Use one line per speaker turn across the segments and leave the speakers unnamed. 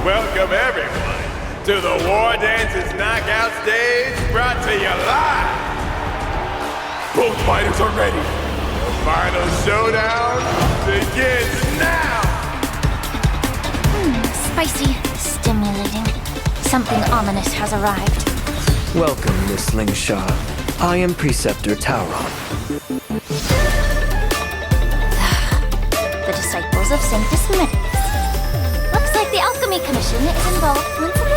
Welcome everyone to the War Dances Knockout Stage, brought to you live. Both fighters are ready. The final showdown begins now.
Spicy, stimulating. Something ominous has arrived.
Welcome, Miss Lingsha. I am Preceptor Tauron.
The disciples of Sanctus Minimus. Looks like the Alchemy Commission is involved once again.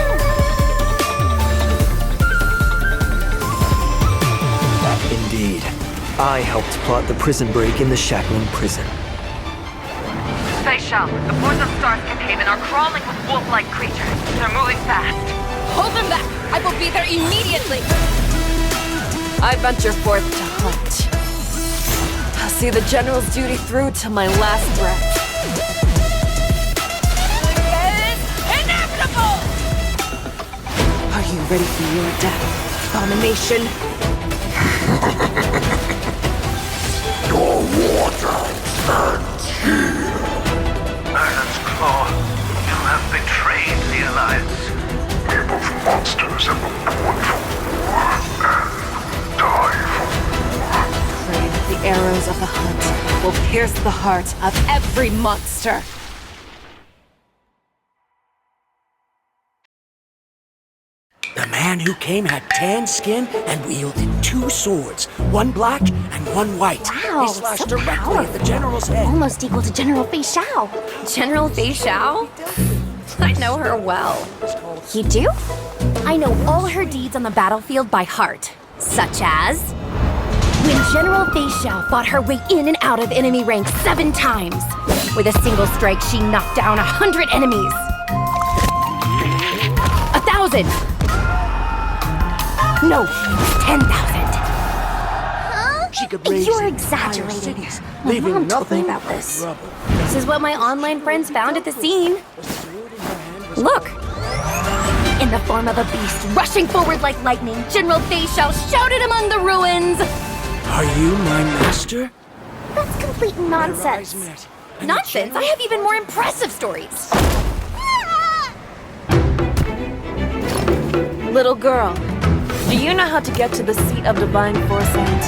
Indeed. I helped plot the prison break in the Shackling Prison.
Feixiao, the boys of Starskiff Haven are crawling with wolf-like creatures. They're moving fast.
Hold them back! I will be there immediately! I venture forth to hunt. I'll see the General's duty through to my last breath. It is inevitable! Are you ready for your death, abomination?
Your water ends here.
Iron's Claw, you have betrayed the Alliance.
We both monsters and were born for war and die for war.
Pray that the arrows of the hunt will pierce the heart of every monster.
The man who came had tan skin and wielded 2 swords, one black and one white.
Wow,
He slashed
so
directly at the General's head.
Almost equal to General Feixiao.
General Feixiao? I know her well.
You do? I know all her deeds on the battlefield by heart. Such as... when General Feixiao fought her way in and out of enemy ranks 7 times. With a single strike, she knocked down 100 enemies. 1,000! No, 10,000.
She could raise
You're
entire
exaggerating.
cities,
My
leaving
mom told me
nothing
about
but
this.
rubble.
This is what my online friends found at the scene. Look! In the form of a beast rushing forward like lightning, General Feixiao shouted among the ruins!
Are you my master?
That's complete nonsense. Nonsense? I have even more impressive stories.
Little girl, do you know how to get to the seat of divine foresight?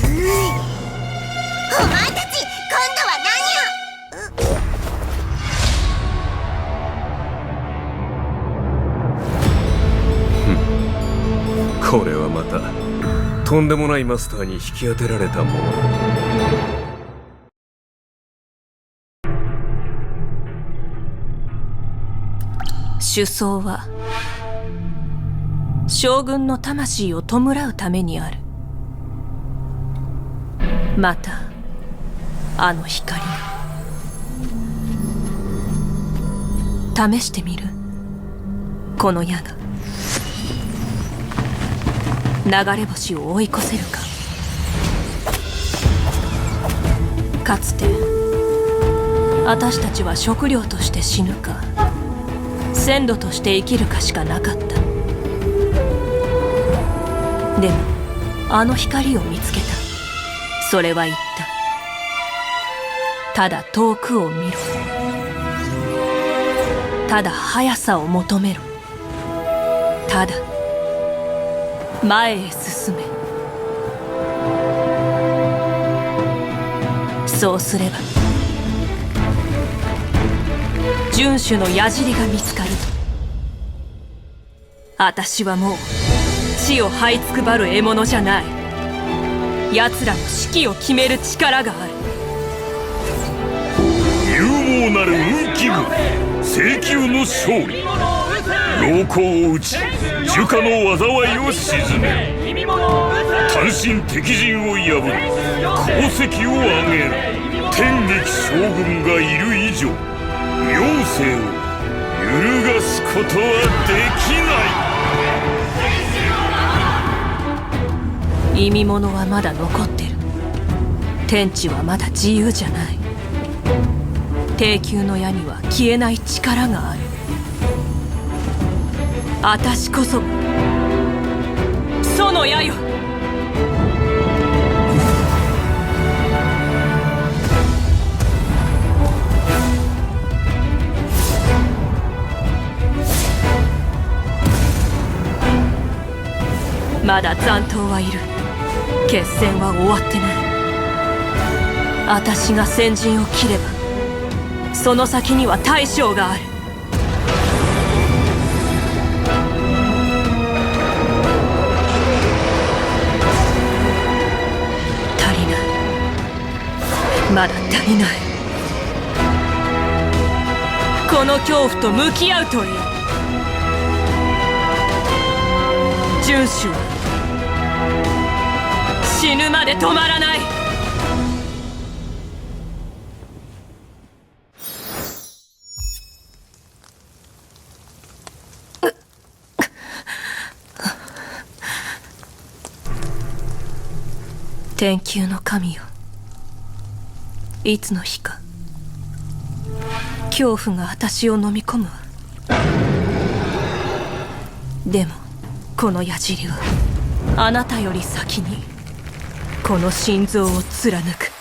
Hmm. これはまたとんでもないマスターに引き当てられたものだ。
首相は将軍の魂を弔うためにある。またあの光が試してみる。この矢が流れ星を追い越せるか。かつて私たちは食料として死ぬか鮮度として生きるかしかなかった。でもあの光を見つけた。それは言った。ただ遠くを見ろ。ただ速さを求めろ。ただ前へ進め。そうすれば遵守の矢尻が見つかる。私はもう地を這いつくばる獲物じゃない。奴らの指揮を決める力がある。
勇猛なる運気軍、請求の勝利。老公を討ち、儒家の災いを鎮め、単身敵陣を破り、功績を上げる。天撃将軍がいる以上、妖精を揺るがすことはできない。
意味物はまだ残ってる。天地はまだ自由じゃない。低級の矢には消えない力がある。私こそその矢よ。まだ残党はいる。決戦は終わってない。私が先陣を切ればその先には大将がある。足りない。まだ足りない。この恐怖と向き合うといい。遵守は死ぬまで止まらない。天球の神よ、いつの日か恐怖が私を飲み込むわ。でもこの矢尻はあなたより先にこの心臓を貫く。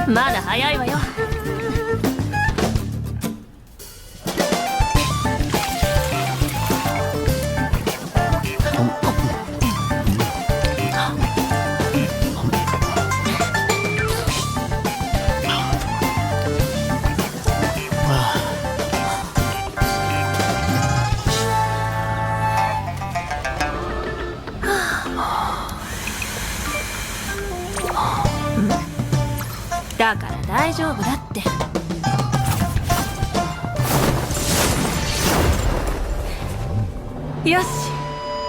まだ早いわよ。だから大丈夫だって。よし、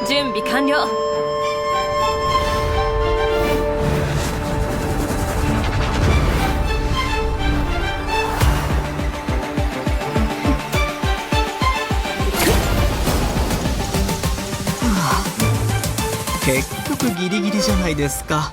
準備完了。
結局ギリギリじゃないですか。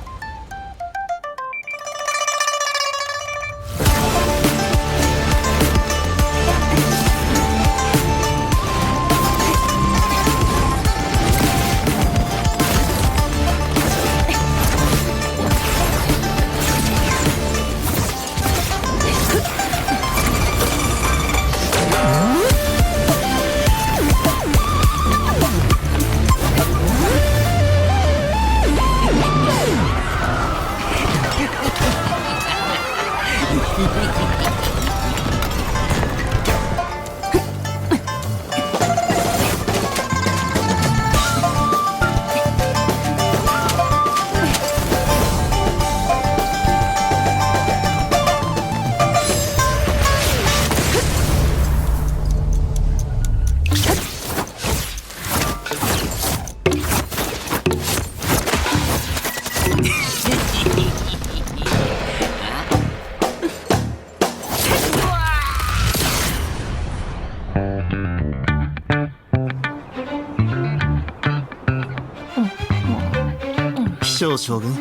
将軍、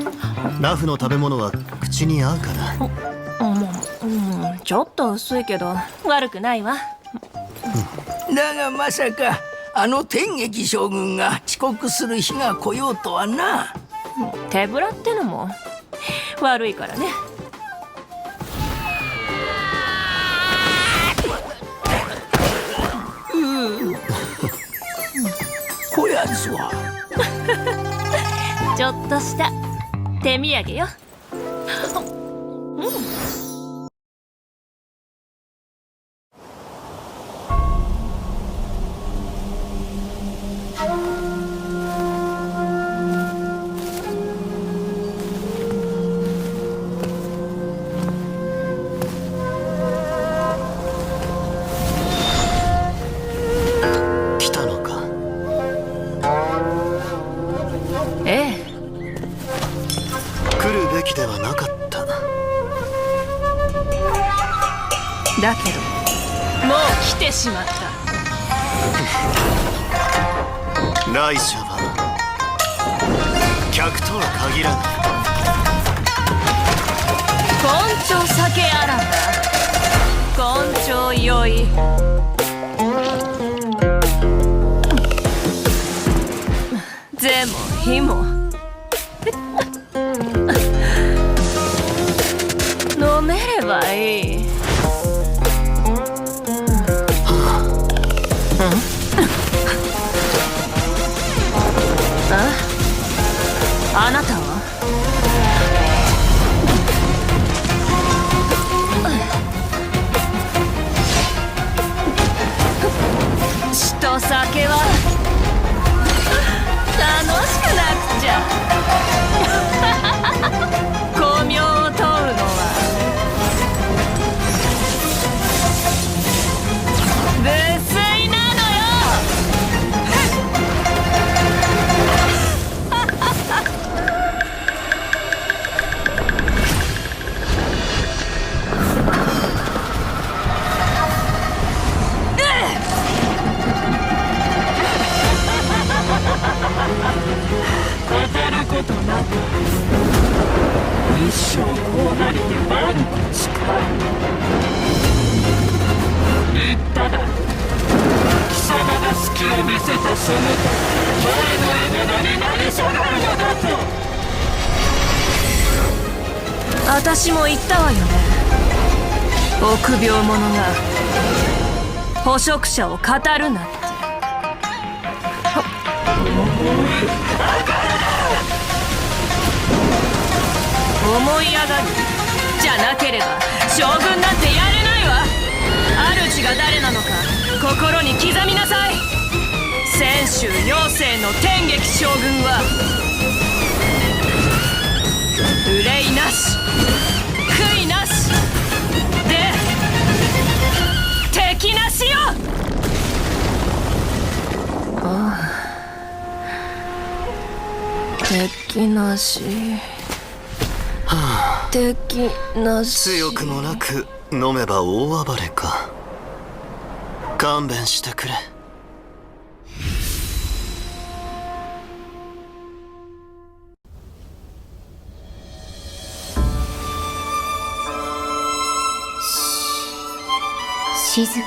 ラフの食べ物は口に合うかな。
ちょっと薄いけど悪くないわ。
だがまさかあの天撃将軍が遅刻する日が来ようとはな。
手ぶらってのも悪いからね。
こやつは
ちょっとした手土産よ。
来たのか。
ええ。
来
来るべきではなかった。
だけどもう来てしまった。
来者は客とは限らない。
根性酒あらば根性よい。でも火も飲めればいい。あなたは血と酒は楽しくなくちゃ。巧妙を問うのは無粋なのよ。
語ることなく一生こうなりて万の力。言っただろう。貴様が隙を見せたその時、俺の獲物になり下がるのだと。
私も言ったわよね。臆病者が捕食者を語るなって。思い上がるじゃなければ将軍なんてやれないわ。主が誰なのか心に刻みなさい。泉州妖精の天撃将軍は憂いなし悔いなしで敵なしよ。ああ、敵なし、敵なし。
強くもなく飲めば大暴れか。勘弁してくれ。
静かに。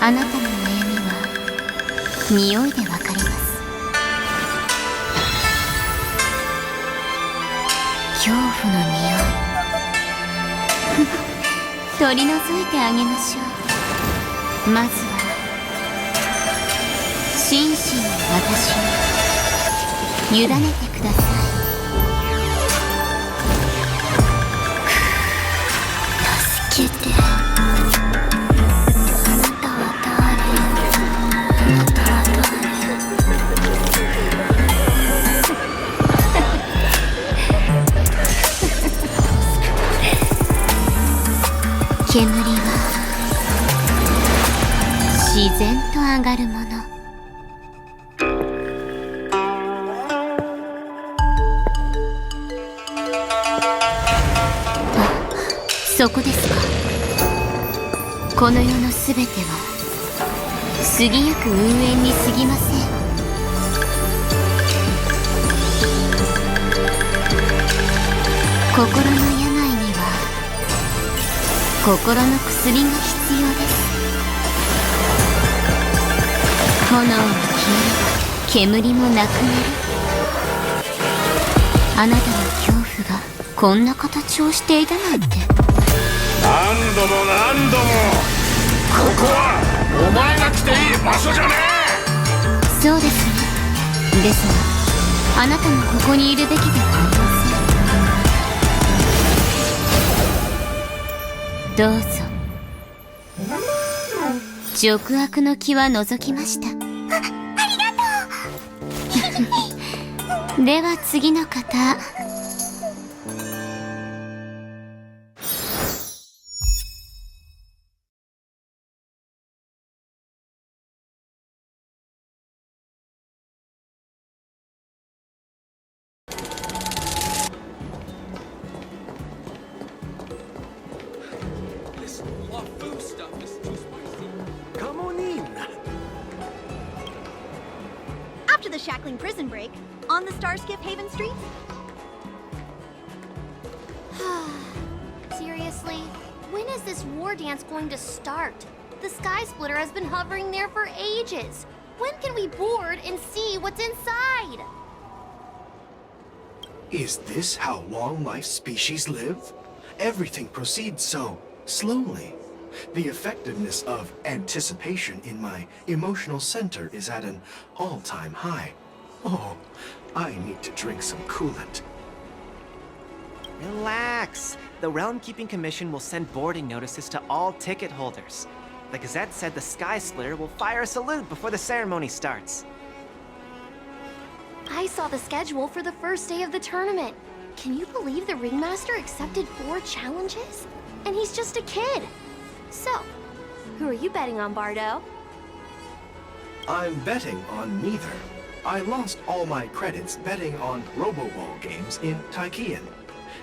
あなたの悩みは匂いでわかります。恐怖の匂い取り除いてあげましょう。まずは真摯に私に委ねてください。助けて。あなたは誰？あなたは煙は自然と上がるもの。あ、そこですか。この世のすべては過ぎゆく運営に過ぎません。心の病には心の薬が必要です。炎が消えれば煙もなくなる。あなたの恐怖がこんな形をしていたなんて。
何度も何度も。ここはお前が来ていい場所じゃね
え。そうですね。ですがあなたもここにいるべきではありません。どうぞ。俗悪の気は除きました。ありがとう。では次の方。
Shackling Prison break on the Starskiff Haven streets?
Seriously? When is this war dance going to start? The Sky Splitter has been hovering there for ages. When can we board and see what's inside?
Is this how long life species live? Everything proceeds so slowly. The effectiveness of anticipation in my emotional center is at an all-time high. Oh, I need to drink some coolant.
Relax. The Realm Keeping Commission will send boarding notices to all ticket holders. The Gazette said the Sky Splitter will fire a salute before the ceremony starts.
I saw the schedule for the first day of the tournament. Can you believe the Ringmaster accepted 4 challenges? And he's just a kid. So, who are you betting on, Bardo?
I'm betting on neither. I lost all my credits betting on Roboball games in Taikian.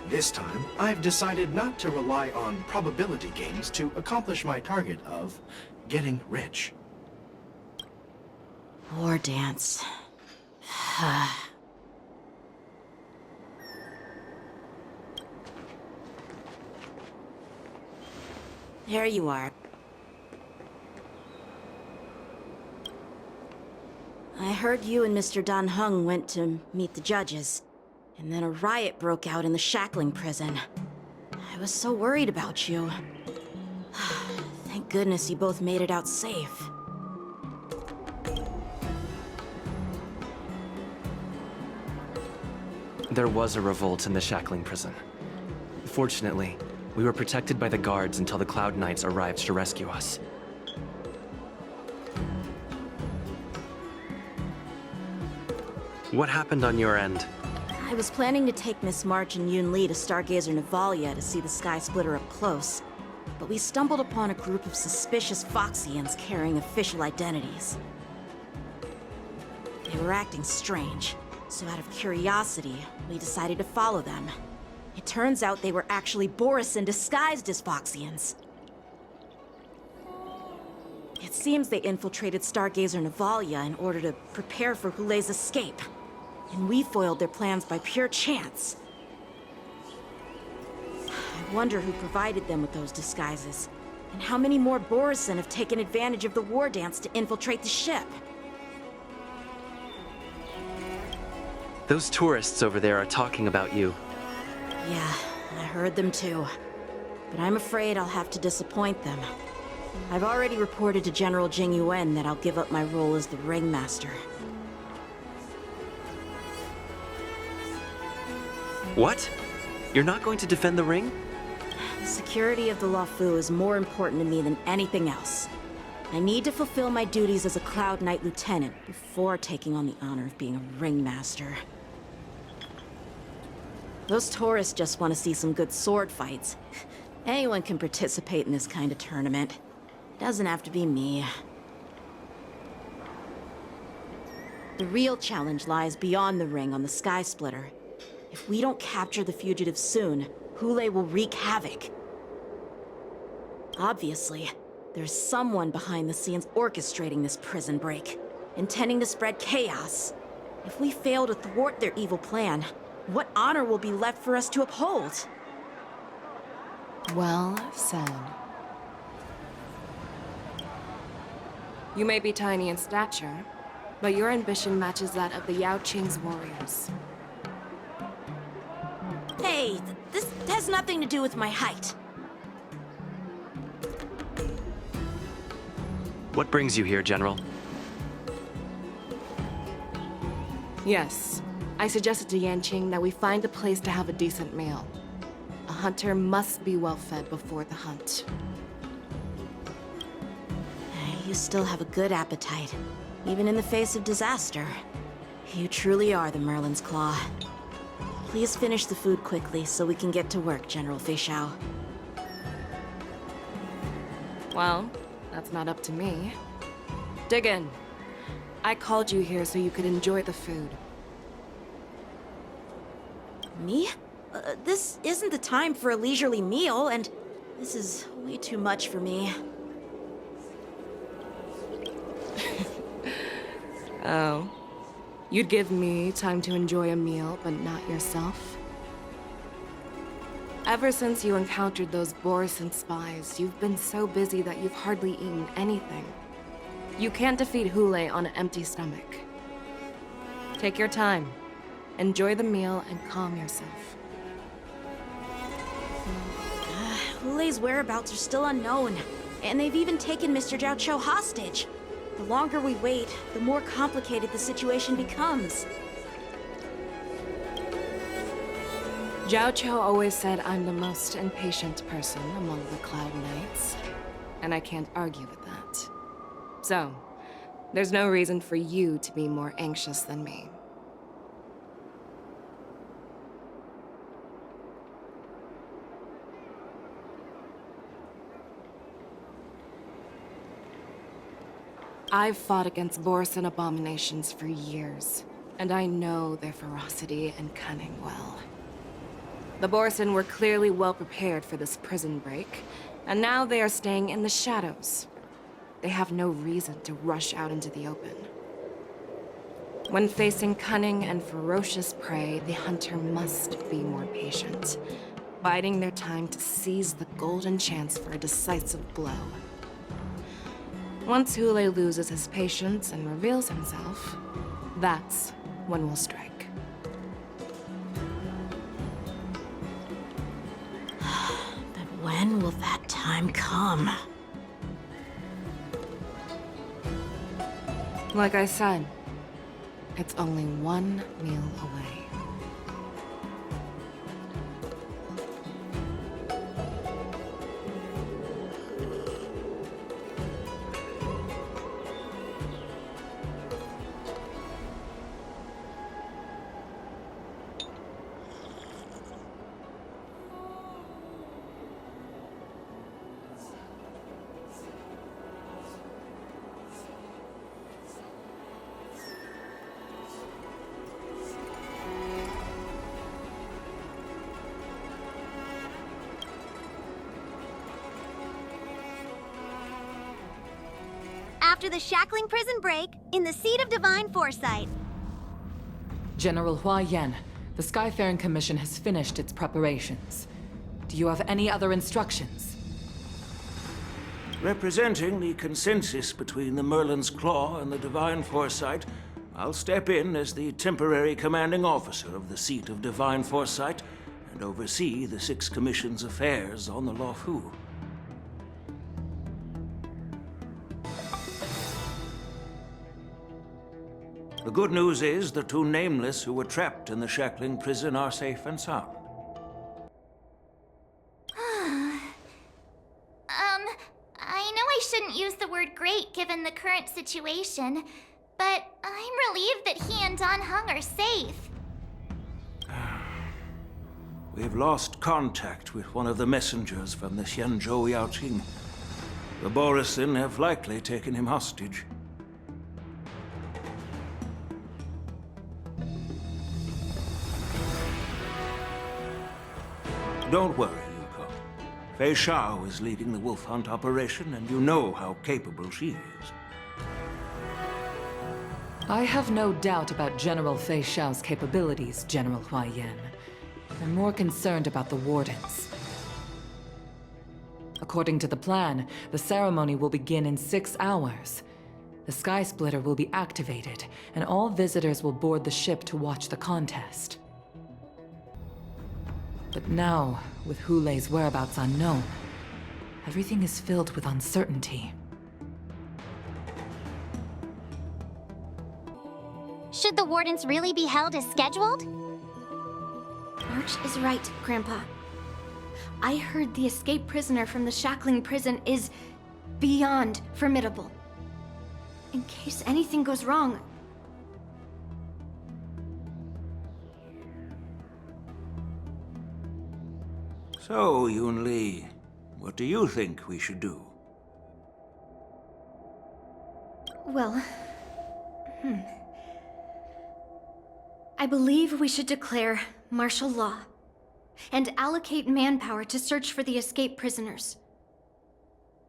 This time, I've decided not to rely on probability games to accomplish my target of getting rich.
War dance. There you are. I heard you and Mr. Dan Heng went to meet the judges, and then a riot broke out in the Shackling Prison. I was so worried about you. Thank goodness you both made it out safe.
There was a revolt in the Shackling Prison. Fortunately, we were protected by the guards until the Cloud Knights arrived to rescue us. What happened on your end?
I was planning to take Miss March and Yun Li to Stargazer Navalia to see the Sky Splitter up close, but we stumbled upon a group of suspicious Foxians carrying official identities. They were acting strange, so out of curiosity, we decided to follow them. It turns out they were actually Borisin disguised as Foxians. It seems they infiltrated Stargazer Navalia in order to prepare for Hulei's escape. And we foiled their plans by pure chance. I wonder who provided them with those disguises, and how many more Borisin have taken advantage of the war dance to infiltrate the ship.
Those tourists over there are talking about you.
Yeah, I heard them too. But I'm afraid I'll have to disappoint them. I've already reported to General Jing Yuan that I'll give up my role as the Ringmaster.
What? You're not going to defend the ring?
The security of the Luofu is more important to me than anything else. I need to fulfill my duties as a Cloud Knight Lieutenant before taking on the honor of being a Ringmaster. Those tourists just want to see some good sword fights. Anyone can participate in this kind of tournament. Doesn't have to be me. The real challenge lies beyond the ring on the Sky Splitter. If we don't capture the fugitives soon, Hulei will wreak havoc. Obviously, there's someone behind the scenes orchestrating this prison break, intending to spread chaos. If we fail to thwart their evil plan, what honor will be left for us to uphold?
Well said. You may be tiny in stature, but your ambition matches that of the Yanqing's warriors.
Hey, this has nothing to do with my height.
What brings you here, General?
Yes, I suggested to Yanqing that we find a place to have a decent meal. A hunter must be well fed before the hunt.
You still have a good appetite, even in the face of disaster. You truly are the Merlin's Claw. Please finish the food quickly so we can get to work, General Feixiao.
Well, that's not up to me. Dig in. I called you here so you could enjoy the food.
Me? This isn't the time for a leisurely meal, and this is way too much for me.
Oh. You'd give me time to enjoy a meal, but not yourself? Ever since you encountered those Borison spies, you've been so busy that you've hardly eaten anything. You can't defeat Hulle on an empty stomach. Take your time. Enjoy the meal and calm yourself.
Hulle's whereabouts are still unknown, and they've even taken Mr. Jiaoqiu hostage. The longer we wait, the more complicated the situation becomes.
Jiaoqiu always said I'm the most impatient person among the Cloud Knights, and I can't argue with that. So, there's no reason for you to be more anxious than me. I've fought against Borison abominations for years, and I know their ferocity and cunning well. The Borison were clearly well prepared for this prison break, and now they are staying in the shadows. They have no reason to rush out into the open. When facing cunning and ferocious prey, the hunter must be more patient, biding their time to seize the golden chance for a decisive blow. Once Hulle loses his patience and reveals himself, that's when we'll strike.
But when will that time come?
Like I said, it's only one meal away.
After the Shackling Prison break, in the seat of divine foresight.
General Hua Yan, the Skyfaring Commission has finished its preparations. Do you have any other instructions?
Representing the consensus between the Merlin's Claw and the Divine Foresight, I'll step in as the temporary commanding officer of the seat of Divine Foresight and oversee the Six Commission's affairs on the Luofu. The good news is the two Nameless who were trapped in the Shackling Prison are safe and sound.
I know I shouldn't use the word great given the current situation, but I'm relieved that he and Dan Heng are safe.
We've lost contact with one of the messengers from the Xianzhou Yanqing. The Borison have likely taken him hostage. Don't worry, Yuko. Feixiao is leading the wolf hunt operation, and you know how capable she is.
I have no doubt about General Feixiao's capabilities, General Hua Yan. I'm more concerned about the Wardens. According to the plan, the ceremony will begin in 6 hours. The Sky Splitter will be activated, and all visitors will board the ship to watch the contest. But now, with Hulle's whereabouts unknown, everything is filled with uncertainty.
Should the Wardens really be held as scheduled?
March is right, Grandpa. I heard the escaped prisoner from the Shackling Prison is beyond formidable. In case anything goes wrong,
So, Yun Li, what do you think we should do?
well, I believe we should declare martial law and allocate manpower to search for the escaped prisoners.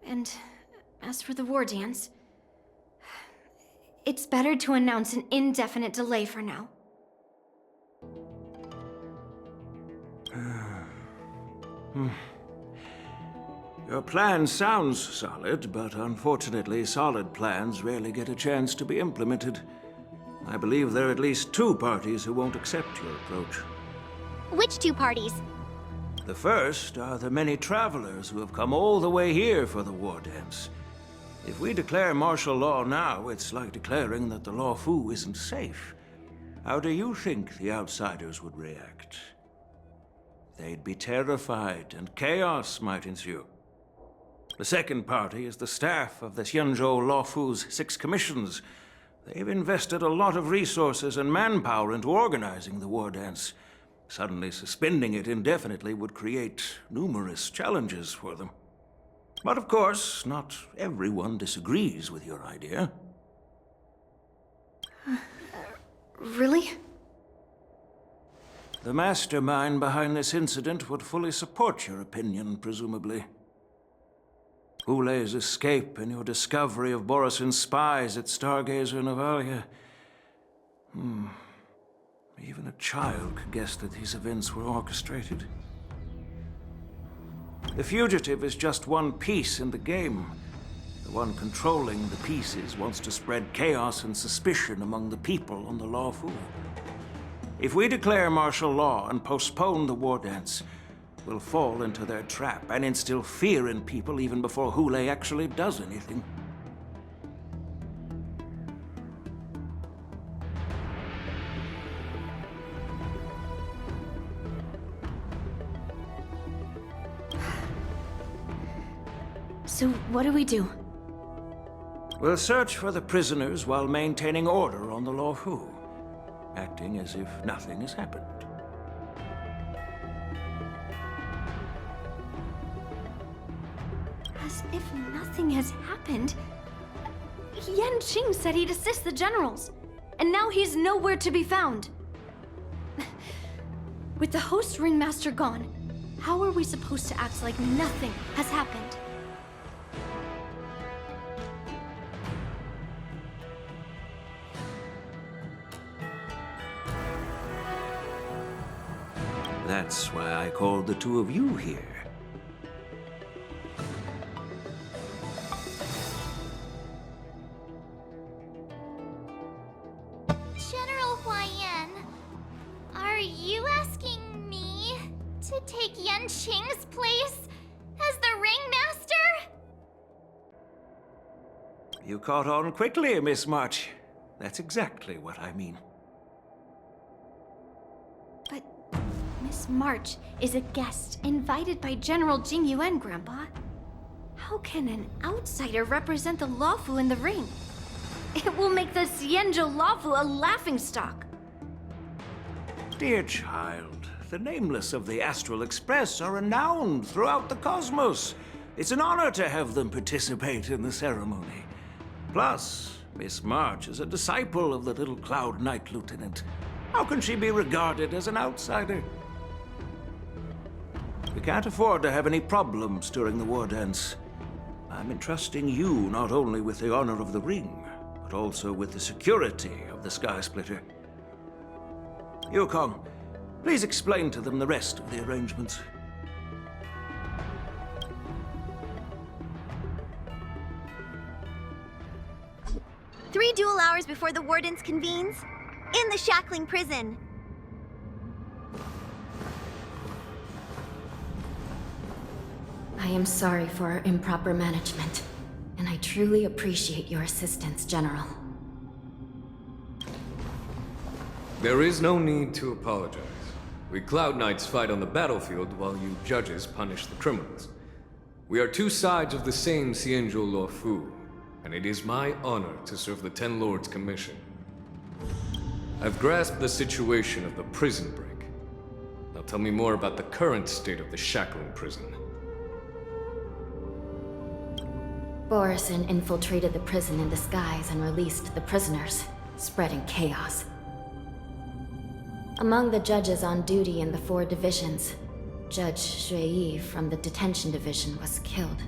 And as for the war dance, it's better to announce an indefinite delay for now.
Your plan sounds solid, but unfortunately, solid plans rarely get a chance to be implemented. I believe there are at least 2 parties who won't accept your approach.
Which 2 parties?
The first are the many travelers who have come all the way here for the war dance. If we declare martial law now, it's like declaring that the Luofu isn't safe. How do you think the outsiders would react? They'd be terrified, and chaos might ensue. The second party is the staff of the Xianzhou Luofu's 6 commissions. They've invested a lot of resources and manpower into organizing the war dance. Suddenly suspending it indefinitely would create numerous challenges for them. But of course, not everyone disagrees with your idea.
Really?
The mastermind behind this incident would fully support your opinion, presumably. Hulei's escape and your discovery of Borisin's spies at Stargazer Navalia. Even a child could guess that these events were orchestrated. The fugitive is just one piece in the game. The one controlling the pieces wants to spread chaos and suspicion among the people on the Luofu. If we declare martial law and postpone the war dance, we'll fall into their trap and instill fear in people even before Hulei actually does anything.
So what do we do?
We'll search for the prisoners while maintaining order on the Luofu, acting as if nothing has happened.
As if nothing has happened? Yanqing said he'd assist the generals, and now he's nowhere to be found. With the host ringmaster gone, how are we supposed to act like nothing has happened?
That's why I called the 2 of you here.
General Huaiyan, are you asking me to take Yanqing's place as the ringmaster?
You caught on quickly, Miss March. That's exactly what I mean.
But Miss March is a guest invited by General Jing Yuan, Grandpa. How can an outsider represent the Luofu in the ring? It will make the Xianzhou Luofu a laughingstock.
Dear child, the nameless of the Astral Express are renowned throughout the cosmos. It's an honor to have them participate in the ceremony. Plus, Miss March is a disciple of the Little Cloud Knight Lieutenant. How can she be regarded as an outsider? We can't afford to have any problems during the war dance. I'm entrusting you not only with the honor of the ring, but also with the security of the Sky Splitter. Yukong, please explain to them the rest of the arrangements.
Three duel hours before the Wardens convenes, in the Shackling Prison.
I am sorry for our improper management, and I truly appreciate your assistance, General.
There is no need to apologize. We Cloud Knights fight on the battlefield while you judges punish the criminals. We are 2 sides of the same Xianzhou Luofu, and it is my honor to serve the Ten Lords' commission. I've grasped the situation of the prison break. Now tell me more about the current state of the Shackling Prison.
Borisin infiltrated the prison in disguise and released the prisoners, spreading chaos. Among the judges on duty in the 4 divisions, Judge Xueyi from the detention division was killed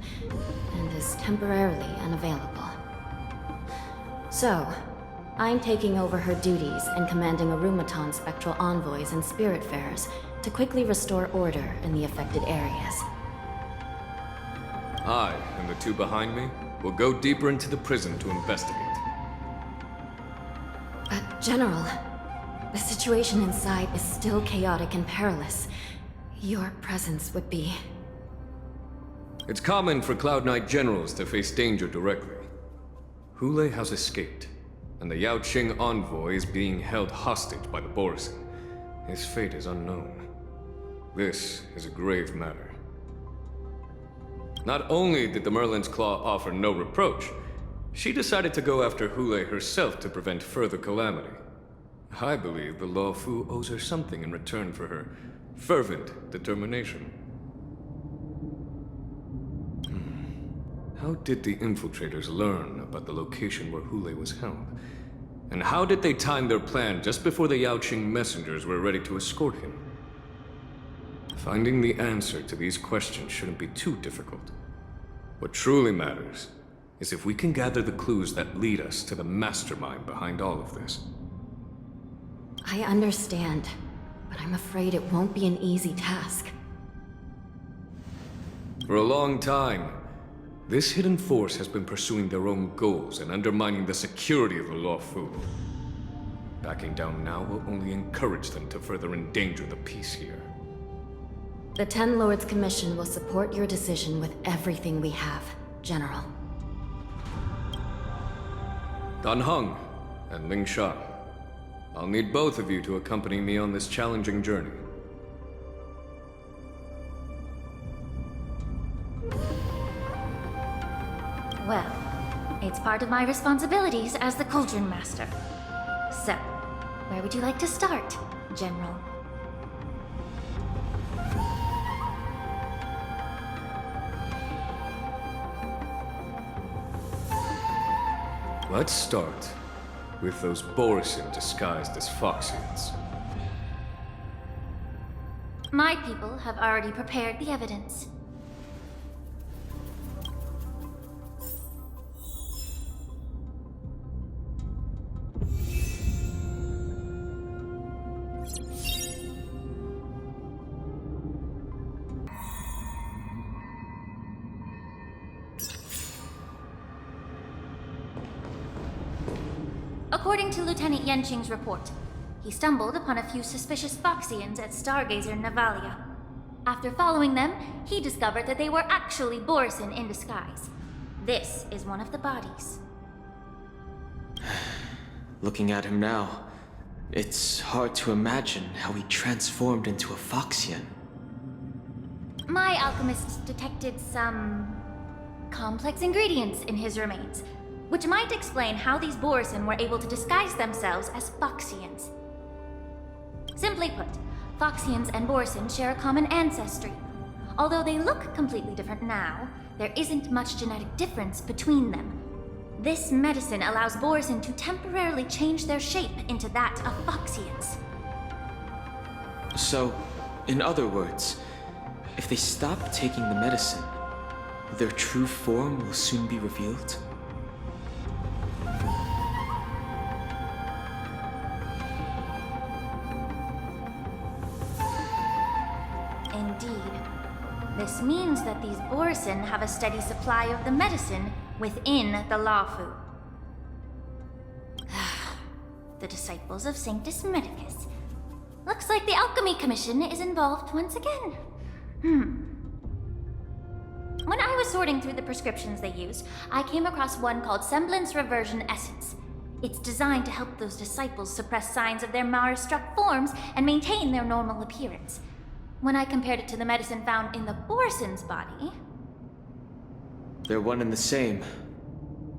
and is temporarily unavailable. So, I'm taking over her duties and commanding Arumaton spectral envoys and spiritfarers to quickly restore order in the affected areas.
I and the two behind me will go deeper into the prison to investigate.
General, the situation inside is still chaotic and perilous. Your presence would be...
It's common for Cloud Knight generals to face danger directly. Hulle has escaped, and the Yanqing envoy is being held hostage by the Borison. His fate is unknown. This is a grave matter. Not only did the Merlin's Claw offer no reproach, she decided to go after Hulle herself to prevent further calamity. I believe the Luofu owes her something in return for her fervent determination. How did the infiltrators learn about the location where Hulle was held? And how did they time their plan just before the Yanqing messengers were ready to escort him? Finding the answer to these questions shouldn't be too difficult. What truly matters is if we can gather the clues that lead us to the mastermind behind all of this.
I understand, but I'm afraid it won't be an easy task.
For a long time, this hidden force has been pursuing their own goals and undermining the security of the Luofu. Backing down now will only encourage them to further endanger the peace here.
The Ten Lords Commission will support your decision with everything we have, General.
Dan Heng and Lingsha, I'll need both of you to accompany me on this challenging journey.
Well, it's part of my responsibilities as the Cauldron Master. So, where would you like to start, General?
Let's start with those Borison disguised as Feixians.
My people have already prepared the evidence. According to Lieutenant Yanqing's report, he stumbled upon a few suspicious Feixians at Stargazer Navalia. After following them, he discovered that they were actually Borison in disguise. This is one of the bodies.
Looking at him now, it's hard to imagine how he transformed into a Feixian.
My alchemists detected some complex ingredients in his remains, which might explain how these Borison were able to disguise themselves as Feixians. Simply put, Feixians and Borison share a common ancestry. Although they look completely different now, there isn't much genetic difference between them. This medicine allows Borison to temporarily change their shape into that of Feixians.
So, in other words, if they stop taking the medicine, their true form will soon be revealed?
Indeed. This means that these Borison have a steady supply of the medicine within the Luofu. The disciples of Sanctus Medicus. Looks like the Alchemy Commission is involved once again. When I was sorting through the prescriptions they used, I came across one called Semblance Reversion Essence. It's designed to help those disciples suppress signs of their Mara-struck forms and maintain their normal appearance. When I compared it to the medicine found in the Borison's body...
They're one and the same,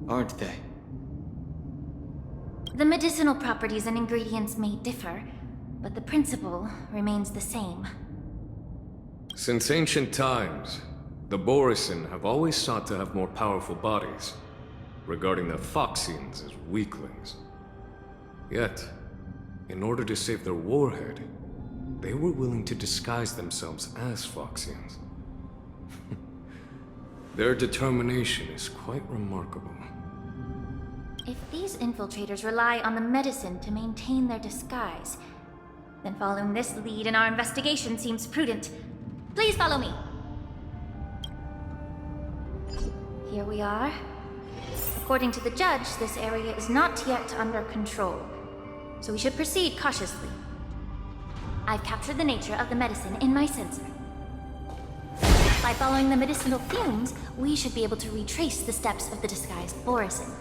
aren't they?
The medicinal properties and ingredients may differ, but the principle remains the same.
Since ancient times, the Borison have always sought to have more powerful bodies, regarding the Feixians as weaklings. Yet, in order to save their warhead, they were willing to disguise themselves as Feixians. Their determination is quite remarkable.
If these infiltrators rely on the medicine to maintain their disguise, then following this lead in our investigation seems prudent. Please follow me. Here we are. According to the judge, this area is not yet under control, so we should proceed cautiously. I've captured the nature of the medicine in my sensor. By following the medicinal fumes, we should be able to retrace the steps of the disguised Borison.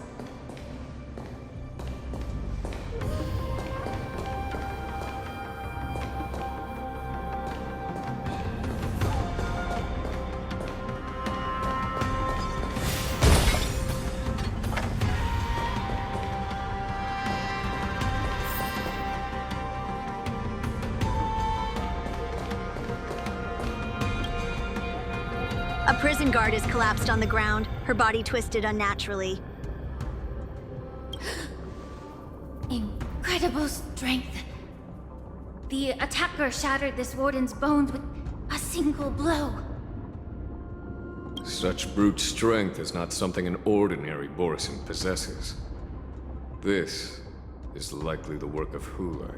A prison guard is collapsed on the ground, her body twisted unnaturally.
Incredible strength. The attacker shattered this warden's bones with a single blow.
Such brute strength is not something an ordinary Borison possesses. This is likely the work of Huddle.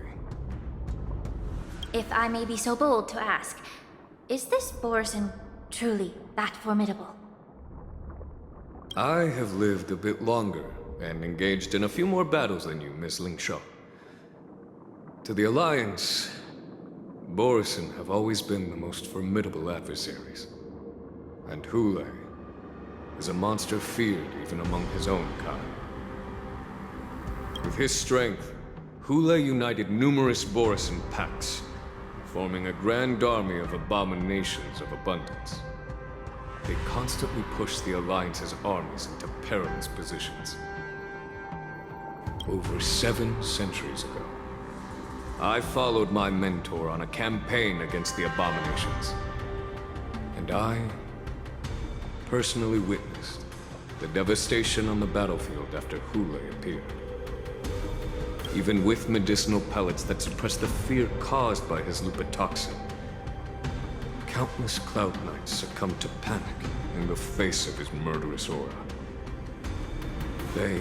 If I may be so bold to ask, is this Borison truly that formidable?
I have lived a bit longer and engaged in a few more battles than you, Miss Lingsha. To the Alliance, Borison have always been the most formidable adversaries. And Huddle is a monster feared even among his own kind. With his strength, Huddle united numerous Borison pacts, forming a grand army of abominations of abundance. They constantly push the Alliance's armies into perilous positions. Over 7 centuries ago, I followed my mentor on a campaign against the abominations. And I personally witnessed the devastation on the battlefield after Huddle appeared. Even with medicinal pellets that suppressed the fear caused by his lupitoxin, countless Cloud Knights succumbed to panic in the face of his murderous aura. They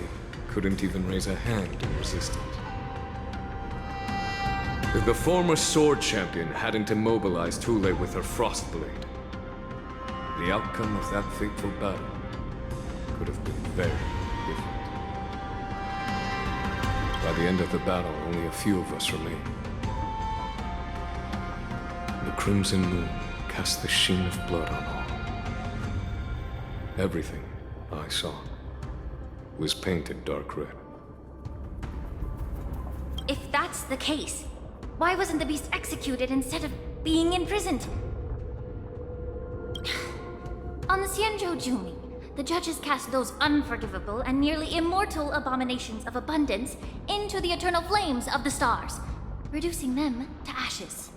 couldn't even raise a hand in resistance. If the former sword champion hadn't immobilized Huddle with her frost blade, the outcome of that fateful battle could have been very different. By the end of the battle, only a few of us remained. The crimson moon cast the sheen of blood on all. Everything I saw was painted dark red.
If that's the case, why wasn't the beast executed instead of being imprisoned? On the Jiaoqiu, the judges cast those unforgivable and nearly immortal abominations of abundance into the eternal flames of the stars, reducing them to ashes.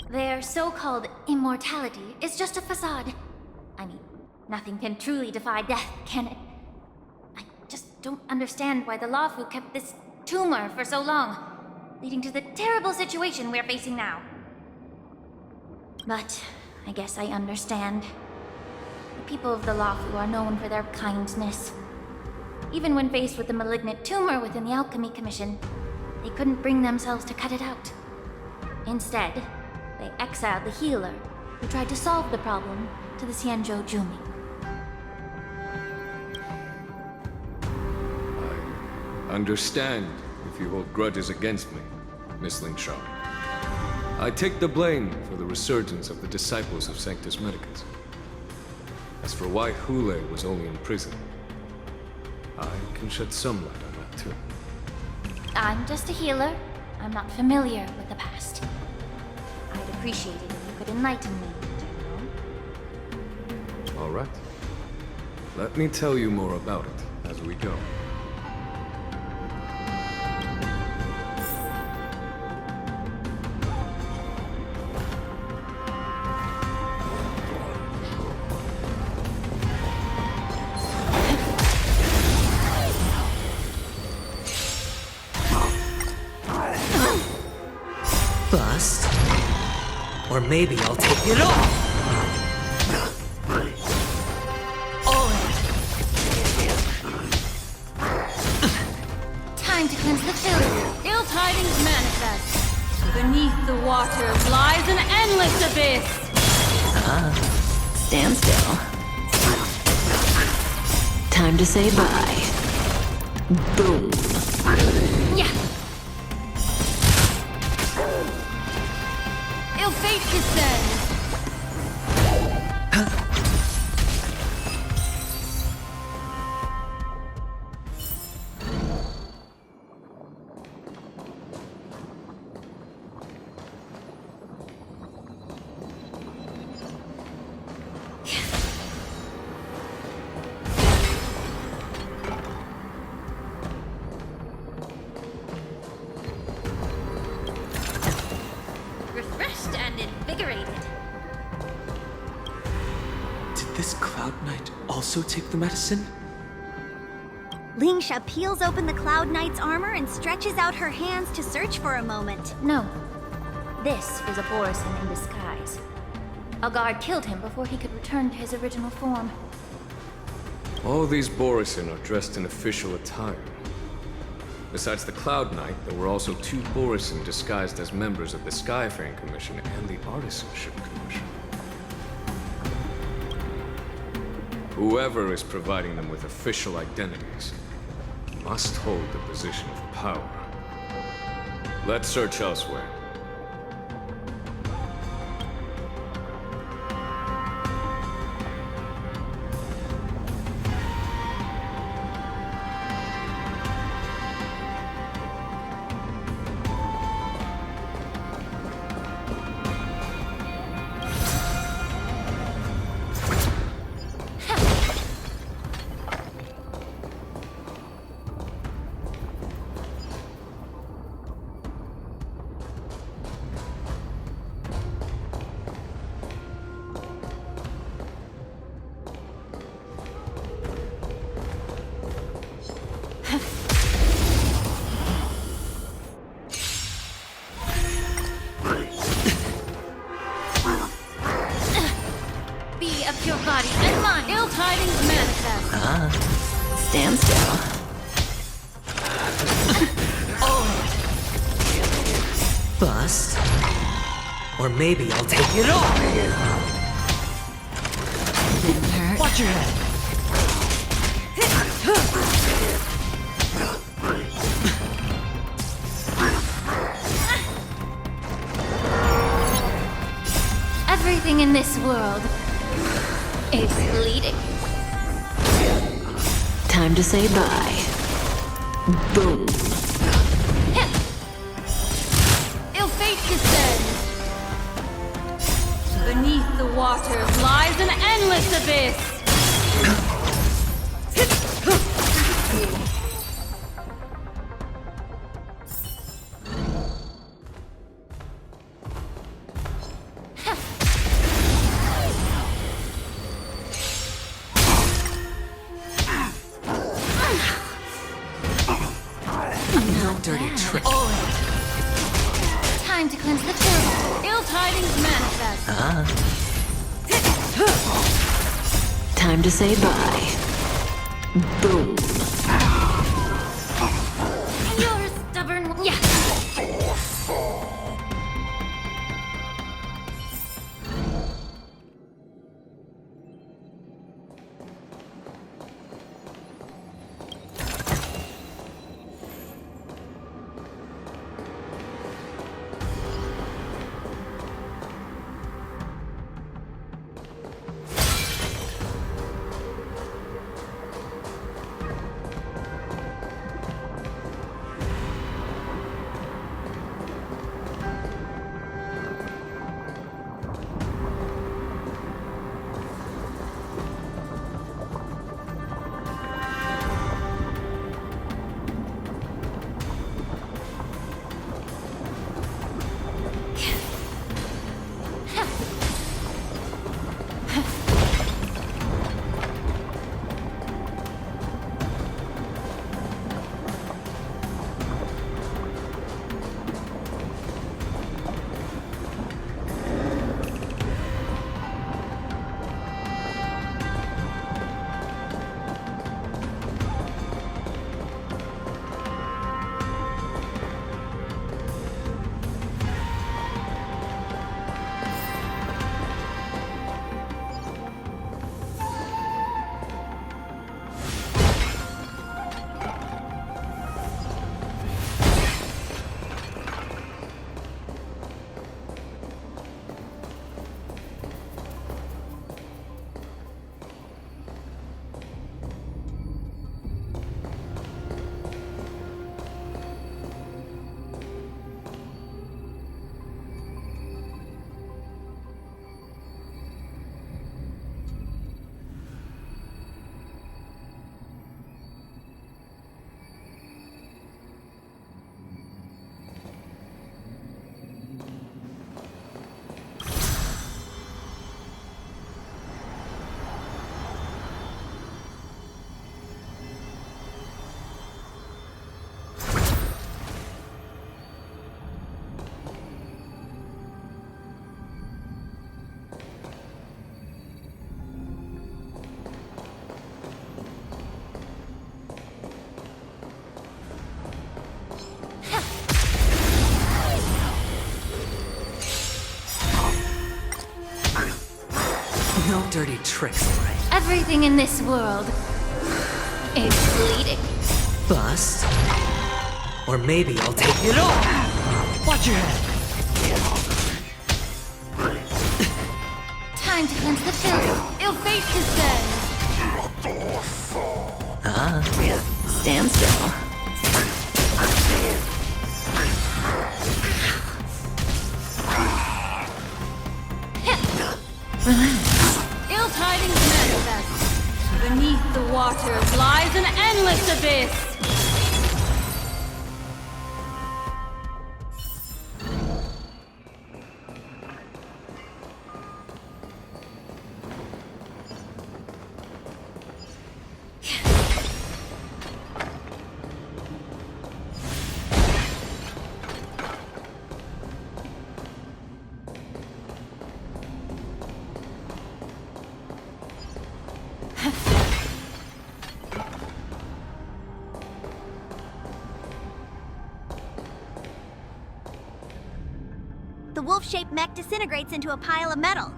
Their so-called immortality is just a facade. I mean, nothing can truly defy death, can it? I just don't understand why the Luofu kept this tumor for so long, leading to the terrible situation we're facing now. But I guess I understand. The people of the Luofu are known for their kindness. Even when faced with the malignant tumor within the Alchemy Commission, they couldn't bring themselves to cut it out. Instead, they exiled the healer, who tried to solve the problem, to the Jiaoqiu.
I understand if you hold grudges against me, Miss Lingsha. I take the blame for the resurgence of the disciples of Sanctus Medicus. As for why Huddle was only in prison, I can shed some light on that too.
I'm just a healer. I'm not familiar with the past. I'd appreciate it if you could enlighten me, General.
All right. Let me tell you more about it as we go.
Bust? Or maybe I'll take it off!
Beneath the water lies an endless abyss!
Stand still. Time to say bye. Boom.
Yeah! Ill fate descends!
Refreshed and invigorated.
Did this Cloud Knight also take the medicine?
Lingsha peels open the Cloud Knight's armor and stretches out her hands to search for a moment.
No. This is a Borisin in disguise. A guard killed him before he could return to his original form.
All these Borisin are dressed in official attire. Besides the Cloud Knight, there were also 2 Borisin disguised as members of the Skyfaring Commission and the Artisanship Commission. Whoever is providing them with official identities must hold the position of power. Let's search elsewhere.
Be of your body and mind.
Ill tidings manifest!
Stand still.
Bust. Or maybe I'll take it all!
Didn't hurt.
Watch your head!
Everything in this world is bleeding.
Time to say bye. Boom.
Ill fate descends! Beneath the water lies an endless abyss!
Dirty trick.
Time to cleanse the turtle.
Ill tidings manifest!
Time to say bye. Boom.
You're a stubborn one. Yeah.
No dirty tricks, right?
Everything in this world is bleeding.
Bust. Or maybe I'll take it all! Watch your head!
Time to cleanse the filth. Ill fate descends.
Stand still.
Ill tidings manifest. Beneath the waters lies an endless abyss.
The wolf-shaped mech disintegrates into a pile of metal.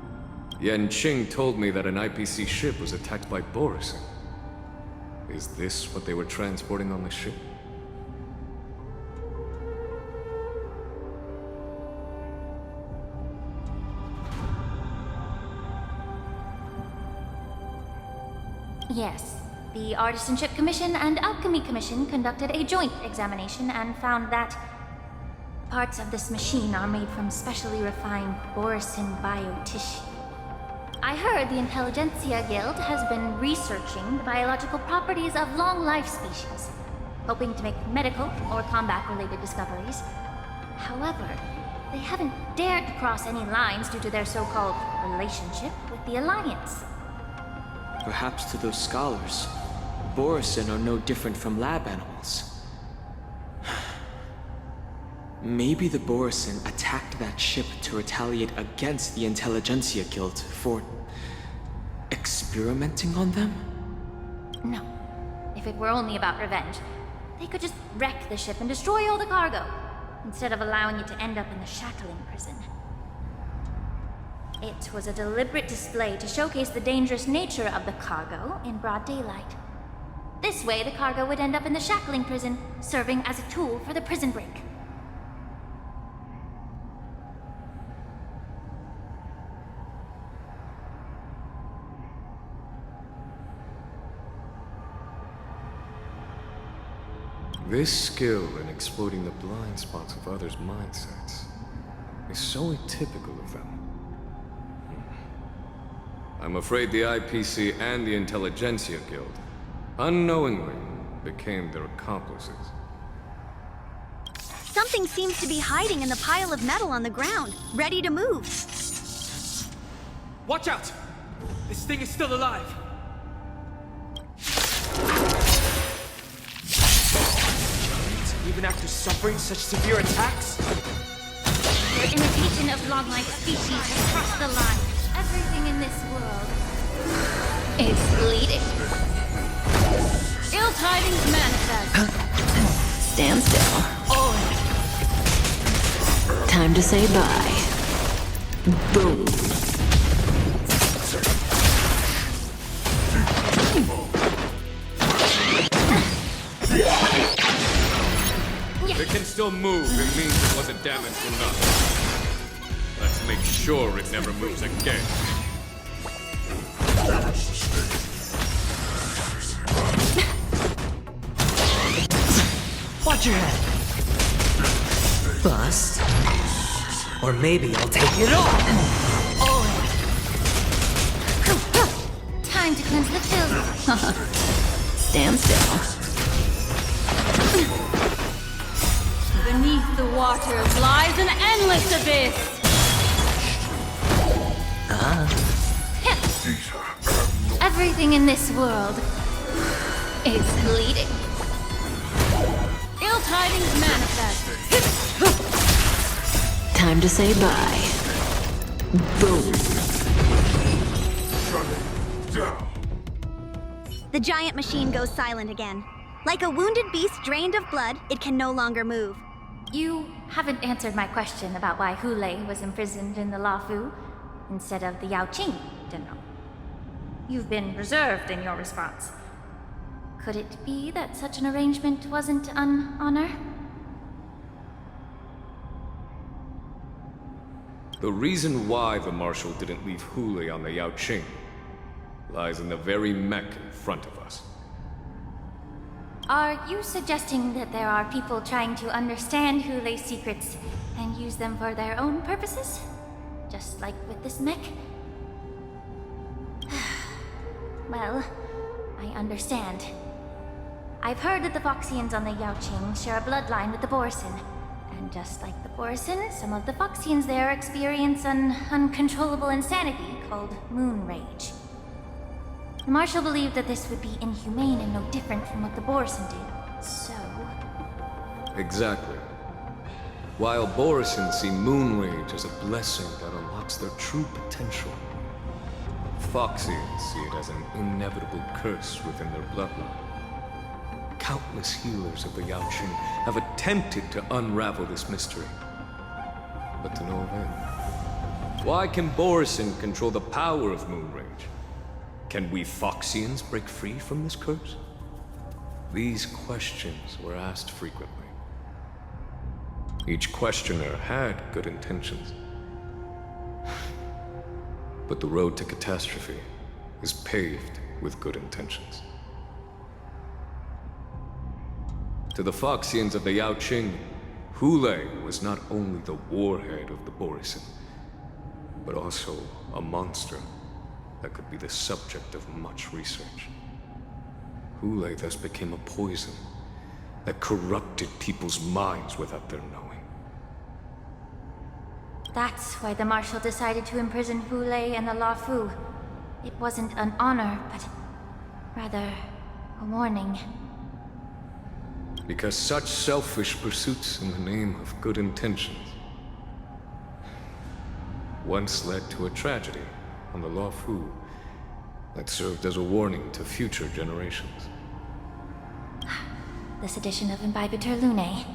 Yanqing told me that an IPC ship was attacked by Boris. Is this what they were transporting on the ship?
Yes. The Artisanship Commission and Alchemy Commission conducted a joint examination and found that parts of this machine are made from specially refined Borisin biotissue. I heard the Intelligentsia Guild has been researching the biological properties of long-life species, hoping to make medical or combat-related discoveries. However, they haven't dared to cross any lines due to their so-called relationship with the Alliance.
Perhaps to those scholars, Borisin are no different from lab animals. Maybe the Borisin attacked that ship to retaliate against the Intelligentsia Guild for experimenting on them?
No. If it were only about revenge, they could just wreck the ship and destroy all the cargo, instead of allowing it to end up in the Shackling Prison. It was a deliberate display to showcase the dangerous nature of the cargo in broad daylight. This way, the cargo would end up in the Shackling Prison, serving as a tool for the prison break.
This skill in exploiting the blind spots of others' mindsets is so atypical of them. I'm afraid the IPC and the Intelligentsia Guild unknowingly became their accomplices.
Something seems to be hiding in the pile of metal on the ground, ready to move.
Watch out! This thing is still alive! Even after suffering such severe attacks?
Their imitation of long-life species has crossed the line. Everything in this world is bleeding. Ill tidings manifest.
Stand still. Time to say bye. Boom.
It can still move. It means it wasn't damaged enough. Let's make sure it never moves again.
Watch your head. Bust. Or maybe I'll take it all!
Time to cleanse the filth.
Stand still.
Beneath the waters lies an endless abyss. Everything in this world is bleeding. Ill tidings manifest.
Time to say bye. Boom.
The giant machine goes silent again. Like a wounded beast drained of blood, it can no longer move.
You haven't answered my question about why Hule was imprisoned in the Luofu instead of the Yanqing, General. You've been reserved in your response. Could it be that such an arrangement wasn't an honor?
The reason why the Marshal didn't leave Hulle on the Yanqing lies in the very mech in front of us.
Are you suggesting that there are people trying to understand Hulle's secrets and use them for their own purposes? Just like with this mech? Well, I understand. I've heard that the Foxians on the Yaoqing share a bloodline with the Borson. And just like the Borson, some of the Foxians there experience an uncontrollable insanity called moon rage. The Marshal believed that this would be inhumane and no different from what the Borson did, so...
Exactly. While Borson see moon rage as a blessing that unlocks their true potential, Foxians see it as an inevitable curse within their bloodline. Countless healers of the Yaoqing have attempted to unravel this mystery, but to no avail. Why can Borson control the power of moon rage? Can we Foxians break free from this curse? These questions were asked frequently. Each questioner had good intentions. But the road to catastrophe is paved with good intentions. To the Foxians of the Yaoqing, Hulle was not only the warhead of the Borson, but also a monster that could be the subject of much research. Hulle thus became a poison that corrupted people's minds without their knowing.
That's why the Marshal decided to imprison Hulle and the Luofu. It wasn't an honor, but rather a warning.
Because such selfish pursuits in the name of good intentions once led to a tragedy on the Luofu that served as a warning to future generations.
This edition of Imbibitor Lunae.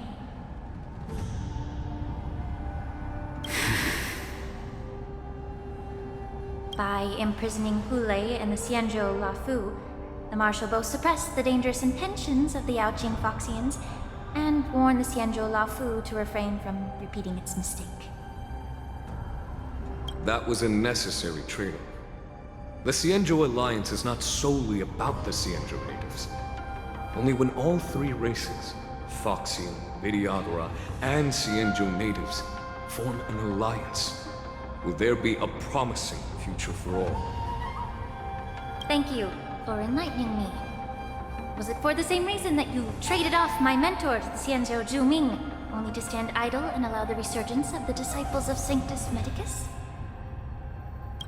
By imprisoning Hulle and the Xianzhou Luofu, the Marshal both suppressed the dangerous intentions of the Yaoqing Foxians and warned the Xianzhou Luofu to refrain from repeating its mistake.
That was a necessary trade-off. The Xianzhou Alliance is not solely about the Xianzhou natives. Only when all three races, Foxian, Videodora, and Xianzhou natives, form an alliance, will there be a promising future for all.
Thank you for enlightening me. Was it for the same reason that you traded off my mentor to the Xianzhou Zhuming, only to stand idle and allow the resurgence of the disciples of Sanctus Medicus?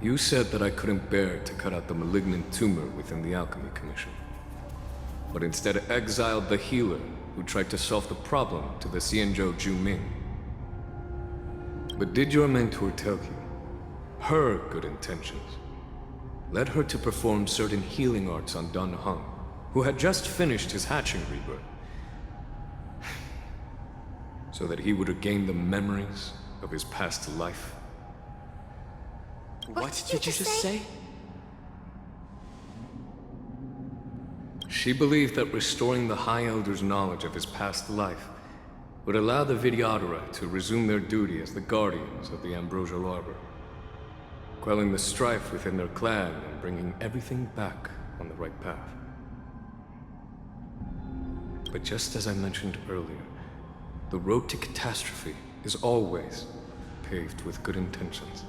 You said that I couldn't bear to cut out the malignant tumor within the Alchemy Commission, but instead exiled the healer who tried to solve the problem to the Xianzhou Zhuming. But did your mentor tell you her good intentions led her to perform certain healing arts on Dan Heng, who had just finished his hatching rebirth, so that he would regain the memories of his past life?
What did you just say?
She believed that restoring the High Elder's knowledge of his past life would allow the Videodora to resume their duty as the guardians of the Ambrosial Arbor, quelling the strife within their clan and bringing everything back on the right path. But just as I mentioned earlier, the road to catastrophe is always paved with good intentions.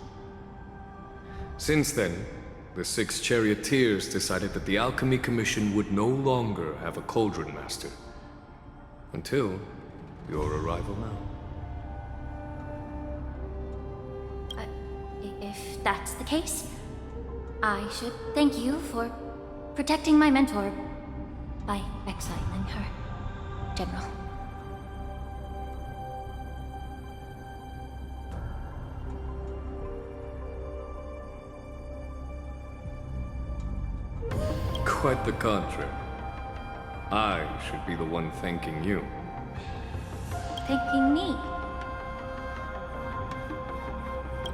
Since then, the 6 charioteers decided that the Alchemy Commission would no longer have a Cauldron Master. Until your arrival now.
If that's the case, I should thank you for protecting my mentor by exiling her, General.
Quite the contrary. I should be the one thanking you.
Thanking me?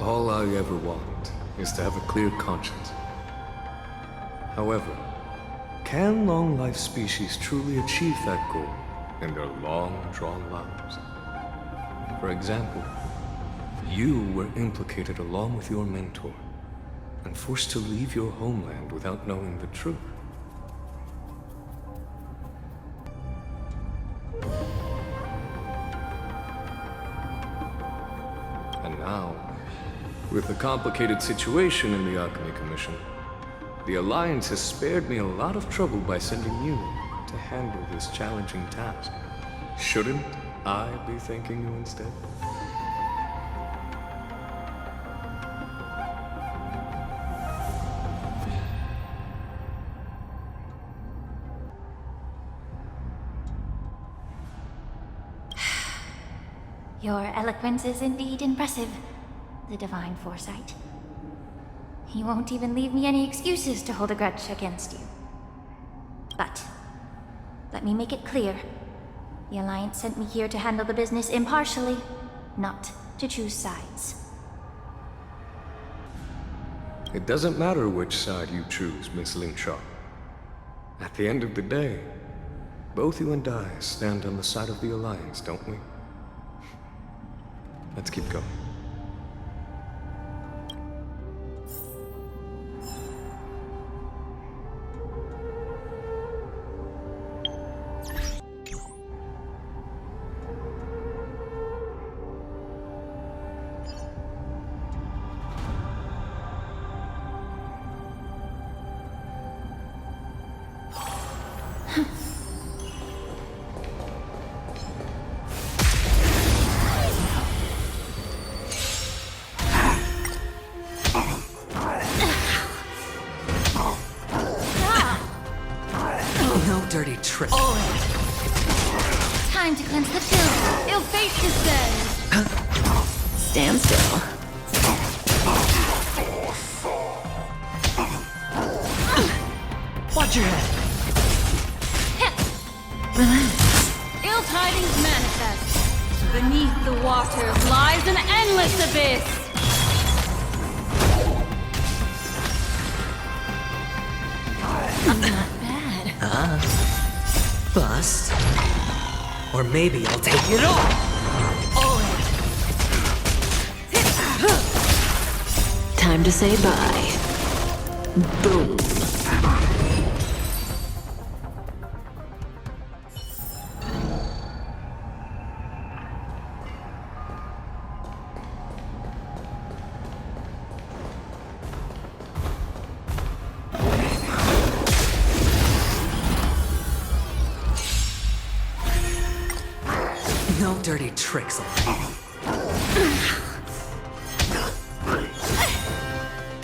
All I ever want is to have a clear conscience. However, can long-life species truly achieve that goal in their long-drawn lives? For example, you were implicated along with your mentor and forced to leave your homeland without knowing the truth. And now, with the complicated situation in the Alchemy Commission, the Alliance has spared me a lot of trouble by sending you to handle this challenging task. Shouldn't I be thanking you instead?
Your eloquence is indeed impressive, the Divine Foresight. You won't even leave me any excuses to hold a grudge against you. But, let me make it clear. The Alliance sent me here to handle the business impartially, not to choose sides.
It doesn't matter which side you choose, Miss Lingsha. At the end of the day, both you and I stand on the side of the Alliance, don't we? Let's keep going.
Dirty trick.
Time to cleanse the pill. Ill fate descends.
Stand still.
Watch your head.
Ill tidings manifest. Beneath the waters lies an endless abyss.
Not bad. Bust. Or maybe I'll take it all.
Time to say bye. Boom.
No dirty tricks.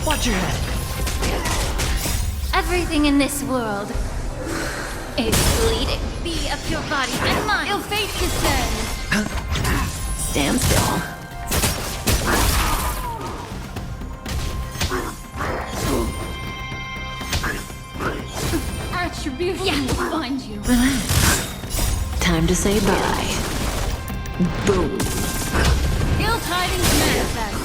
Watch your head.
Everything in this world is bleeding. Be of your body and mind. Ill fate descends.
Stand still.
Attribution will find you.
Time to say bye. Boom.
Ill tidings manifest.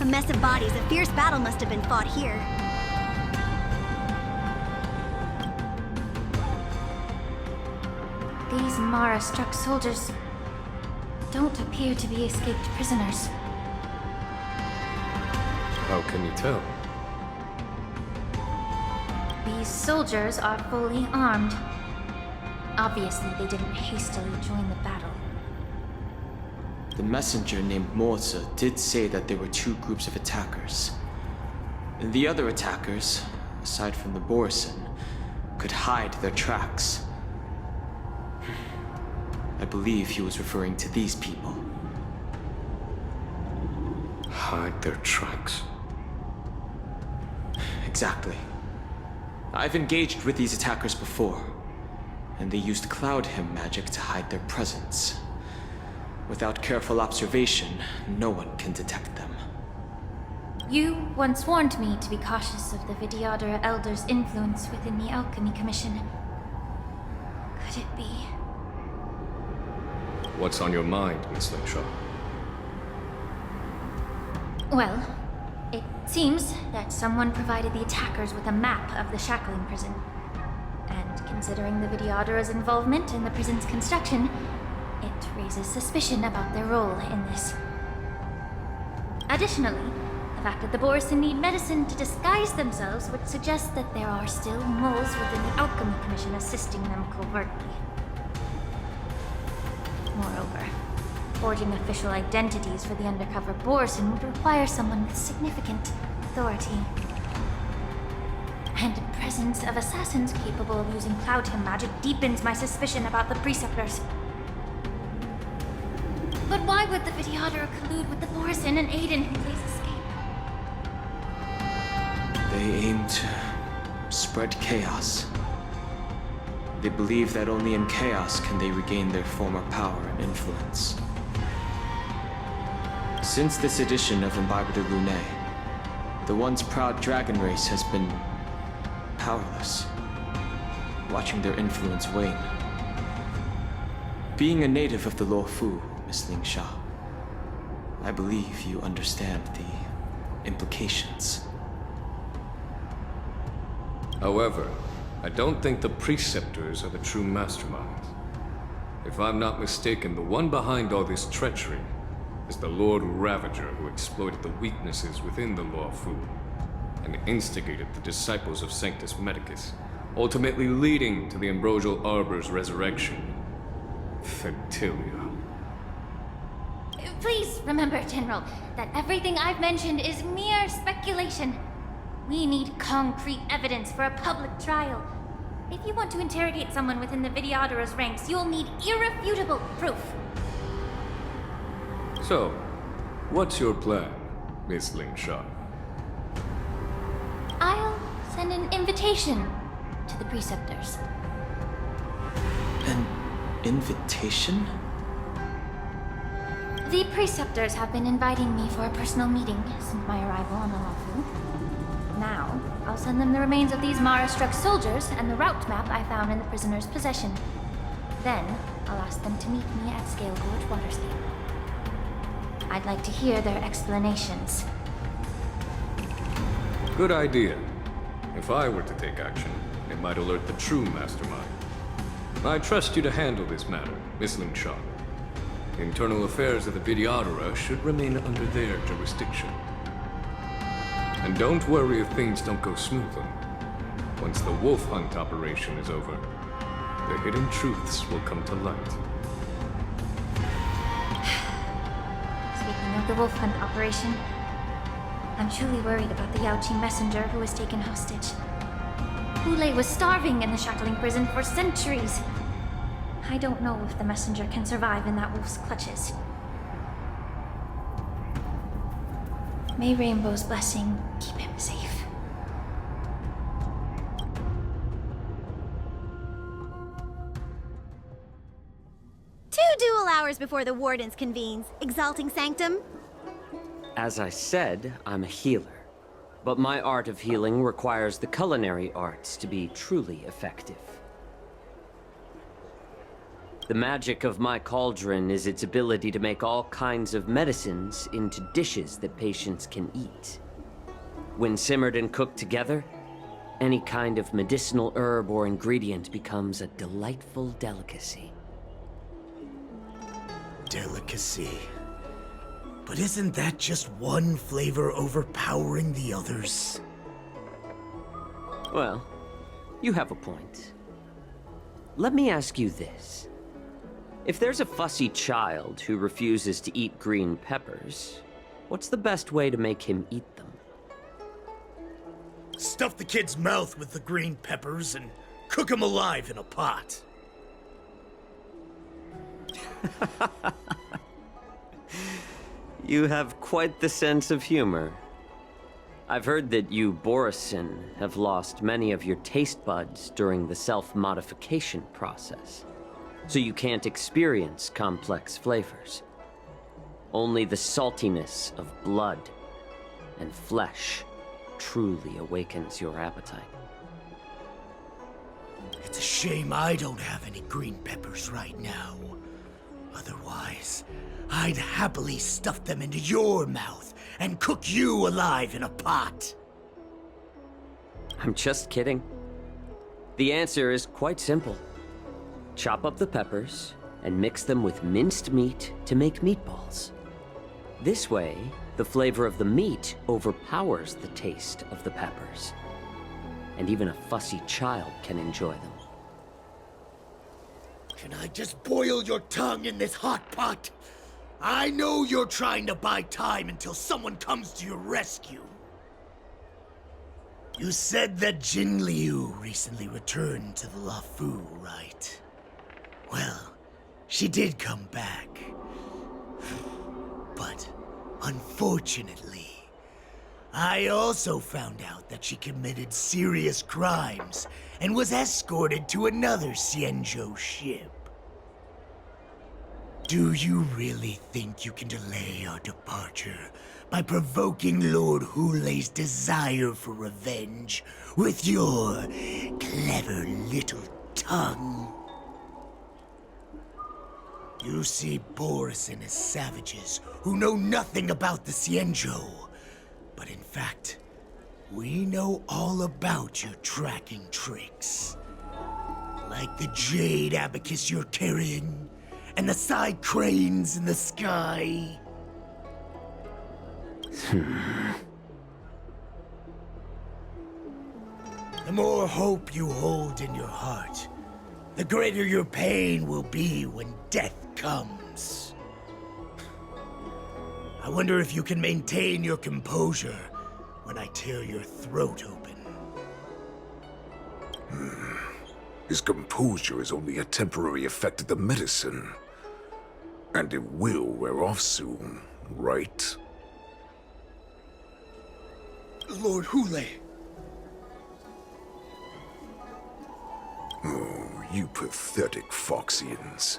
A mess of bodies. A fierce battle must have been fought here.
These Mara-struck soldiers... don't appear to be escaped prisoners.
How can you tell?
These soldiers are fully armed. Obviously, they didn't hastily join the battle.
The messenger named Moza did say that there were two groups of attackers. And the other attackers, aside from the Borson, could hide their tracks. I believe he was referring to these people.
Hide their tracks?
Exactly. I've engaged with these attackers before, and they used Cloud Hymn magic to hide their presence. Without careful observation, no one can detect them.
You once warned me to be cautious of the Vidyadhara Elder's influence within the Alchemy Commission. Could it be?
What's on your mind, Miss Lingsha?
Well, it seems that someone provided the attackers with a map of the Shackling Prison. And considering the Vidyadhara's involvement in the prison's construction, it raises suspicion about their role in this. Additionally, the fact that the Borson need medicine to disguise themselves would suggest that there are still moles within the Alchemy Commission assisting them covertly. Moreover, forging official identities for the undercover Borson would require someone with significant authority. And the presence of assassins capable of using Cloud Hymn magic deepens my suspicion about the Preceptors. But why would the Vidyadhara collude with the Borson and aid in Hindley's escape?
They aim to spread chaos. They believe that only in chaos can they regain their former power and influence. Since this edition of Imbibe de Lune, the once proud dragon race has been powerless, watching their influence wane. Being a native of the Luofu, Miss Lingsha, I believe you understand the implications.
However, I don't think the Preceptors are the true masterminds. If I'm not mistaken, the one behind all this treachery is the Lord Ravager who exploited the weaknesses within the Luofu and instigated the disciples of Sanctus Medicus, ultimately leading to the Ambrosial Arbor's resurrection. Fentilia.
Please remember, General, that everything I've mentioned is mere speculation. We need concrete evidence for a public trial. If you want to interrogate someone within the Vidyadhara's ranks, you'll need irrefutable proof.
So, what's your plan, Miss Lingsha?
I'll send an invitation to the Preceptors.
An invitation?
The Preceptors have been inviting me for a personal meeting since my arrival on Luofu. Now, I'll send them the remains of these Mara-struck soldiers and the route map I found in the prisoner's possession. Then, I'll ask them to meet me at Scale Gorge Waterscape. I'd like to hear their explanations.
Good idea. If I were to take action, it might alert the true mastermind. I trust you to handle this matter, Miss Lingsha. The internal affairs of the Vidyadhara should remain under their jurisdiction. And don't worry if things don't go smoothly. Once the wolf hunt operation is over, the hidden truths will come to light.
Speaking of the wolf hunt operation, I'm truly worried about the Yaoqing messenger who was taken hostage. Hule was starving in the Shackling Prison for centuries. I don't know if the messenger can survive in that wolf's clutches. May Rainbow's blessing keep him safe.
Two duel hours before the Wardens convenes. Exalting Sanctum?
As I said, I'm a healer. But my art of healing requires the culinary arts to be truly effective. The magic of my cauldron is its ability to make all kinds of medicines into dishes that patients can eat. When simmered and cooked together, any kind of medicinal herb or ingredient becomes a delightful delicacy.
delicacy. But isn't that just one flavor overpowering the others?
Well, you have a point. Let me ask you this. If there's a fussy child who refuses to eat green peppers, what's the best way to make him eat them?
Stuff the kid's mouth with the green peppers and cook him alive in a pot.
You have quite the sense of humor. I've heard that you, Borisin, have lost many of your taste buds during the self-modification process, so you can't experience complex flavors. Only the saltiness of blood and flesh truly awakens your appetite.
It's a shame I don't have any green peppers right now. Otherwise, I'd happily stuff them into your mouth and cook you alive in a pot.
I'm just kidding. The answer is quite simple. Chop up the peppers and mix them with minced meat to make meatballs. This way, the flavor of the meat overpowers the taste of the peppers. And even a fussy child can enjoy them.
Can I just boil your tongue in this hot pot? I know you're trying to buy time until someone comes to your rescue. You said that Jin Liu recently returned to the Luofu, right? Well, she did come back. But, unfortunately, I also found out that she committed serious crimes and was escorted to another Xianzhou ship. Do you really think you can delay our departure by provoking Lord Hulei's desire for revenge with your clever little tongue? You see Borisin as savages who know nothing about the Xianzhou. But in fact, we know all about your tracking tricks. Like the jade abacus you're carrying, and the side cranes in the sky. The more hope you hold in your heart, the greater your pain will be when death comes. I wonder if you can maintain your composure when I tear your throat open.
His composure is only a temporary effect of the medicine. And it will wear off soon, right?
Lord Hulei.
Oh, you pathetic Foxians.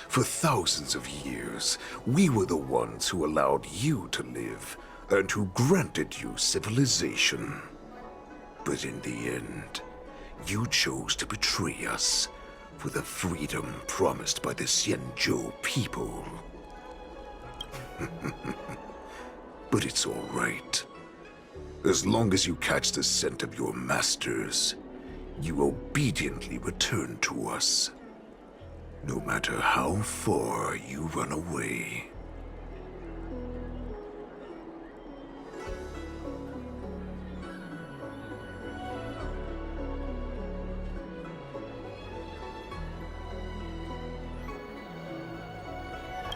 For thousands of years, we were the ones who allowed you to live, and who granted you civilization. But in the end, you chose to betray us for the freedom promised by the Xianzhou people. But it's all right. As long as you catch the scent of your masters, you obediently return to us. No matter how far you run away.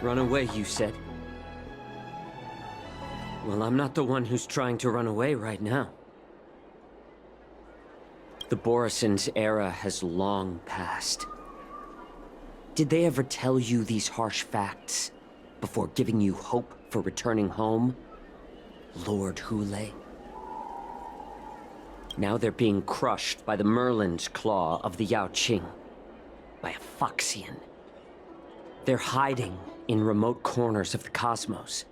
Run away, you said? Well, I'm not the one who's trying to run away right now. The Borisin's era has long passed. Did they ever tell you these harsh facts before giving you hope for returning home, Lord Hulei? Now they're being crushed by the Merlin's claw of the Yanqing, by a Foxian. They're hiding in remote corners of the cosmos,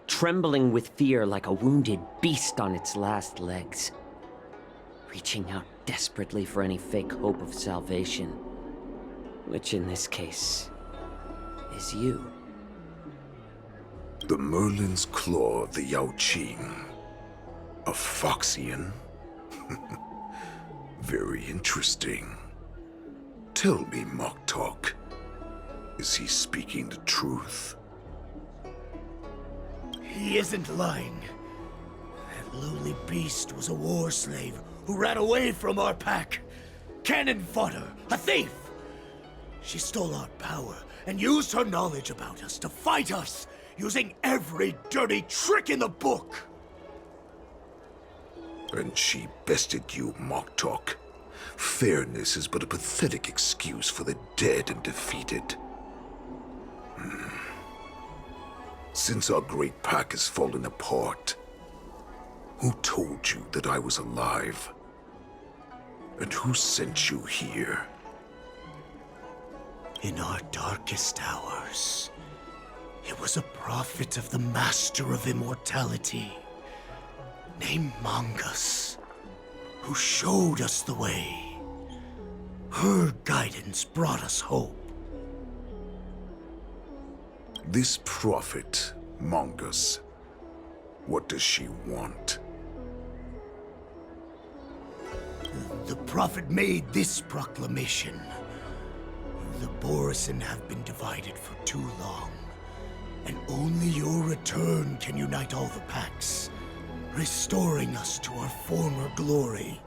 trembling with fear like a wounded beast on its last legs, reaching out desperately for any fake hope of salvation, which in this case is you.
The Merlin's claw of the Yanqing. A Foxian? Very interesting. Tell me, Mock Talk. Is he speaking the truth?
He isn't lying. That lowly beast was a war slave who ran away from our pack. Cannon fodder, a thief! She stole our power and used her knowledge about us to fight us, using every dirty trick in the book!
And she bested you, Moktok. Fairness is but a pathetic excuse for the dead and defeated. Since our great pack has fallen apart, who told you that I was alive? And who sent you here?
In our darkest hours, it was a prophet of the Master of Immortality, named Mongus, who showed us the way. Her guidance brought us hope.
This prophet, Mongus, what does she want?
The prophet made this proclamation. The Borison have been divided for too long, and only your return can unite all the packs, restoring us to our former glory.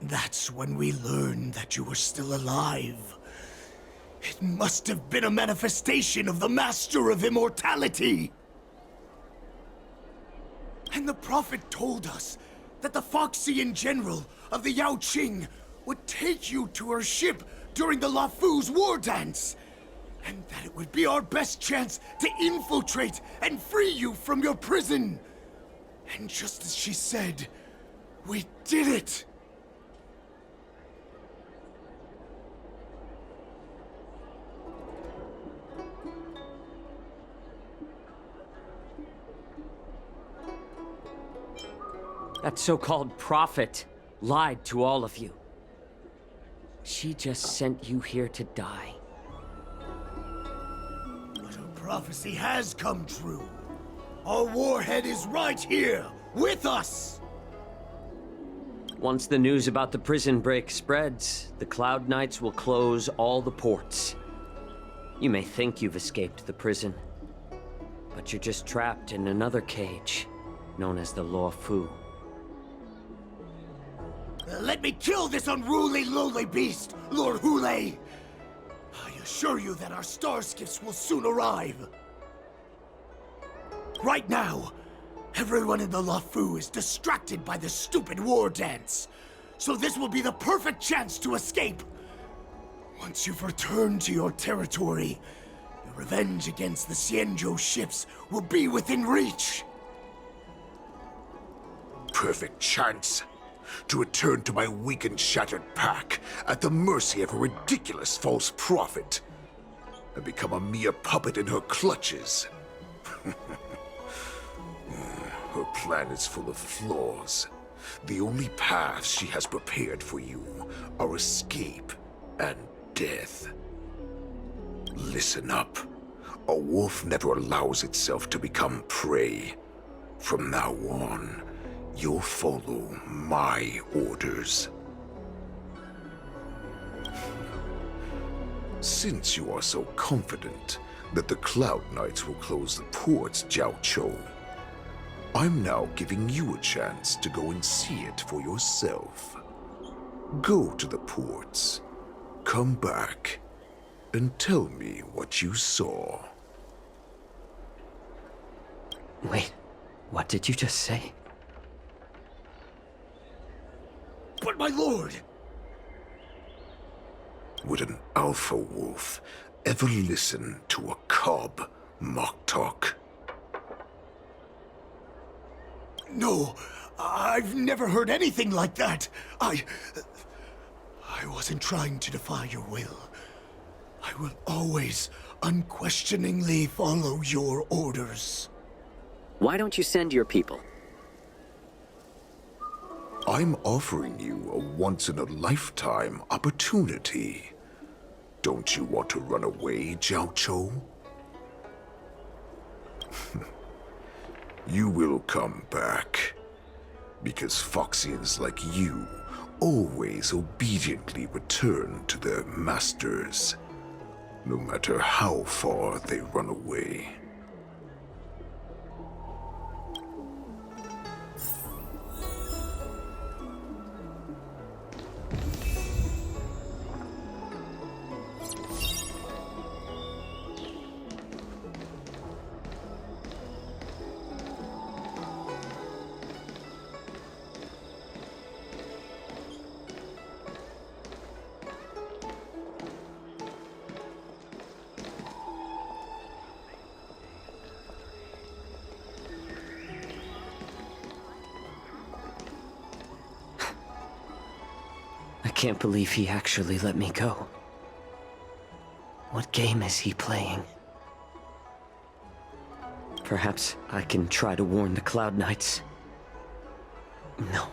That's when we learned that you were still alive. It must have been a manifestation of the Master of Immortality! And the prophet told us that the Foxian general of the Yanqing would take you to her ship during the Luofu's war dance, and that it would be our best chance to infiltrate and free you from your prison. And just as she said, we did it!
That so-called prophet lied to all of you. She just sent you here to die.
But her prophecy has come true. Our warhead is right here, with us!
Once the news about the prison break spreads, the Cloud Knights will close all the ports. You may think you've escaped the prison, but you're just trapped in another cage, known as the Luofu.
Let me kill this unruly, lowly beast, Lord Hule! I assure you that our Starskiffs will soon arrive. Right now, everyone in the Luofu is distracted by the stupid war dance, so this will be the perfect chance to escape. Once you've returned to your territory, your revenge against the Xianzhou ships will be within reach.
Perfect chance to return to my weak and shattered pack at the mercy of a ridiculous false prophet and become a mere puppet in her clutches. Her plan is full of flaws. The only paths she has prepared for you are escape and death. Listen up. A wolf never allows itself to become prey. From now on, you'll follow my orders. Since you are so confident that the Cloud Knights will close the ports, Jiaoqiu, I'm now giving you a chance to go and see it for yourself. Go to the ports, come back, and tell me what you saw.
Wait, what did you just say?
But my lord!
Would an alpha wolf ever listen to a cub, Moktok?
No, I've never heard anything like that. I wasn't trying to defy your will. I will always unquestioningly follow your orders.
Why don't you send your people?
I'm offering you a once-in-a-lifetime opportunity. Don't you want to run away, Jiaoqiu? You will come back. Because Foxians like you always obediently return to their masters. no matter how far they run away.
I can't believe he actually let me go. What game is he playing? Perhaps I can try to warn the Cloud Knights. No.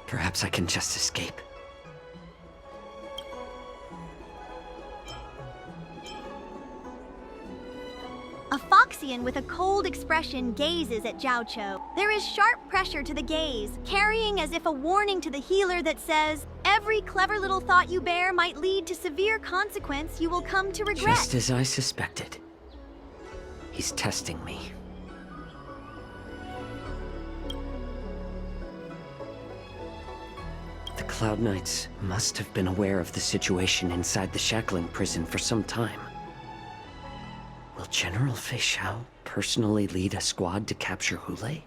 Perhaps I can just escape.
A Foxian with a cold expression gazes at Jiaoqiu. There is sharp pressure to the gaze, carrying as if a warning to the healer that says, every clever little thought you bear might lead to severe consequence you will come to regret.
Just as I suspected. He's testing me. The Cloud Knights must have been aware of the situation inside the Shackling Prison for some time. Will General Feixiao personally lead a squad to capture Huddle?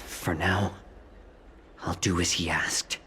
For now, I'll do as he asked.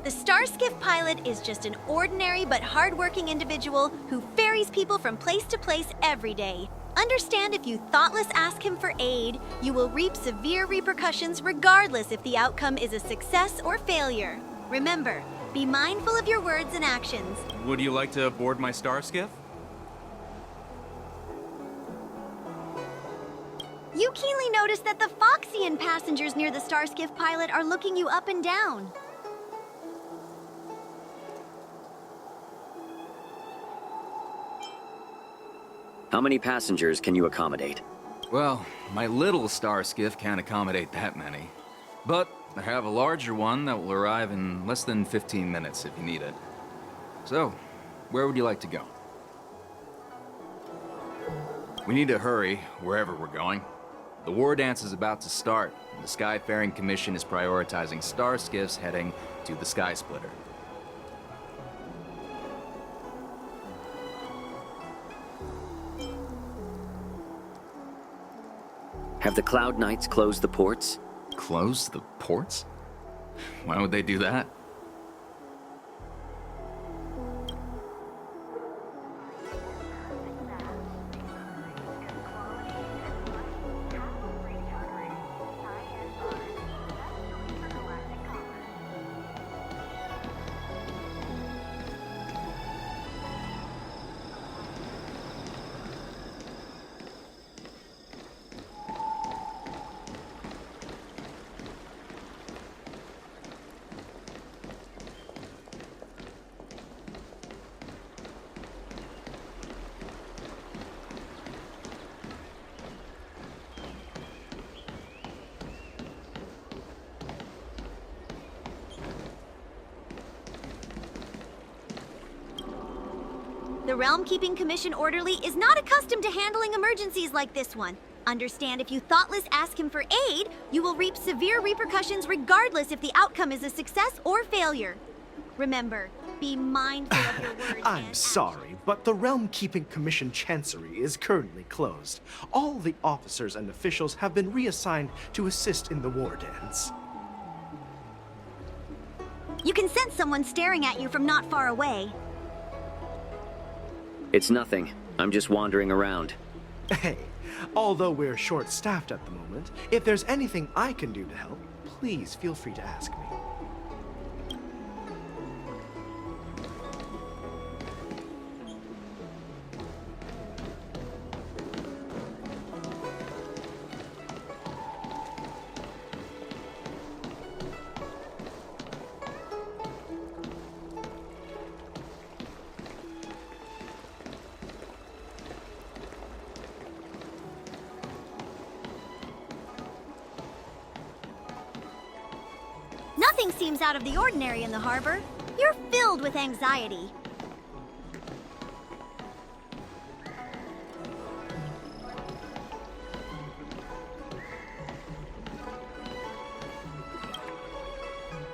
The Starskiff pilot is just an ordinary but hardworking individual who ferries people from place to place every day. Understand, if you thoughtless ask him for aid, you will reap severe repercussions regardless if the outcome is a success or failure. Remember, be mindful of your words and actions.
Would you like to board my Starskiff?
You keenly notice that the Foxian passengers near the Starskiff pilot are looking you up and down.
How many passengers can you accommodate?
Well, my little Starskiff can't accommodate that many. But I have a larger one that will arrive in less than 15 minutes if you need it. So, where would you like to go? We need to hurry wherever we're going. The war dance is about to start, and the Skyfaring Commission is prioritizing Starskiffs heading to the Sky Splitter.
Have the Cloud Knights closed the ports?
Close the ports? Why would they do that?
The Realm Keeping Commission orderly is not accustomed to handling emergencies like this one. Understand, if you thoughtless ask him for aid, you will reap severe repercussions regardless if the outcome is a success or failure. Remember, be mindful of your words.
I'm sorry, but the Realm Keeping Commission Chancery is currently closed. All the officers and officials have been reassigned to assist in the war dance.
You can sense someone staring at you from not far away.
It's nothing. I'm just wandering around.
Hey, although we're short-staffed at the moment, if there's anything I can do to help, please feel free to ask me.
Nothing seems out of the ordinary in the harbor. You're filled with anxiety.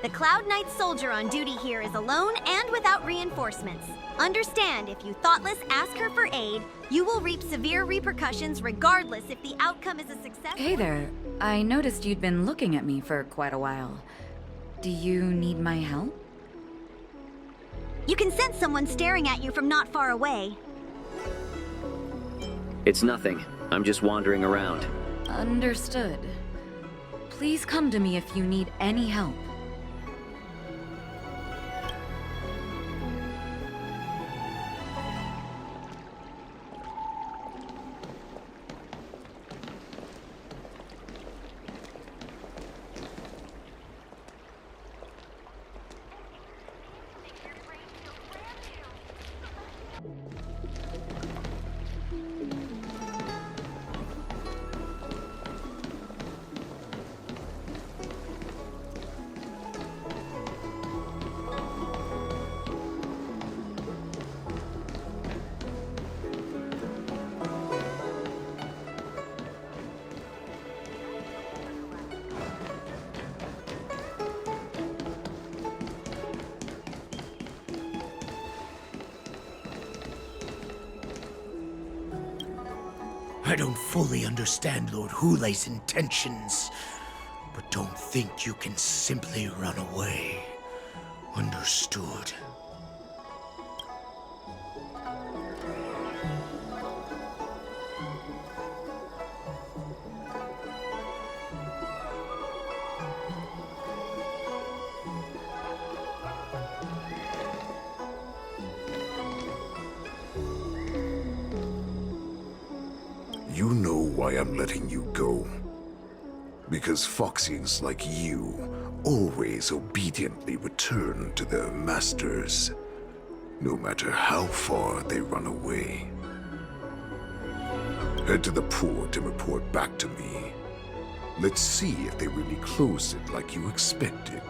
The Cloud Knight soldier on duty here is alone and without reinforcements. Understand, if you thoughtless ask her for aid, you will reap severe repercussions regardless if the outcome is a success.
Hey there. I noticed you'd been looking at me for quite a while. Do you need my help?
You can sense someone staring at you from not far away.
It's nothing. I'm just wandering around.
Understood. Please come to me if you need any help.
I don't fully understand Lord Hulei's intentions, but don't think you can simply run away. Understood.
You know why I'm letting you go. Because Foxians like you always obediently return to their masters, no matter how far they run away. Head to the port and report back to me. Let's see if they really closed it like you expected.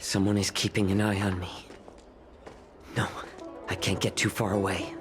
Someone is keeping an eye on me. No, I can't get too far away.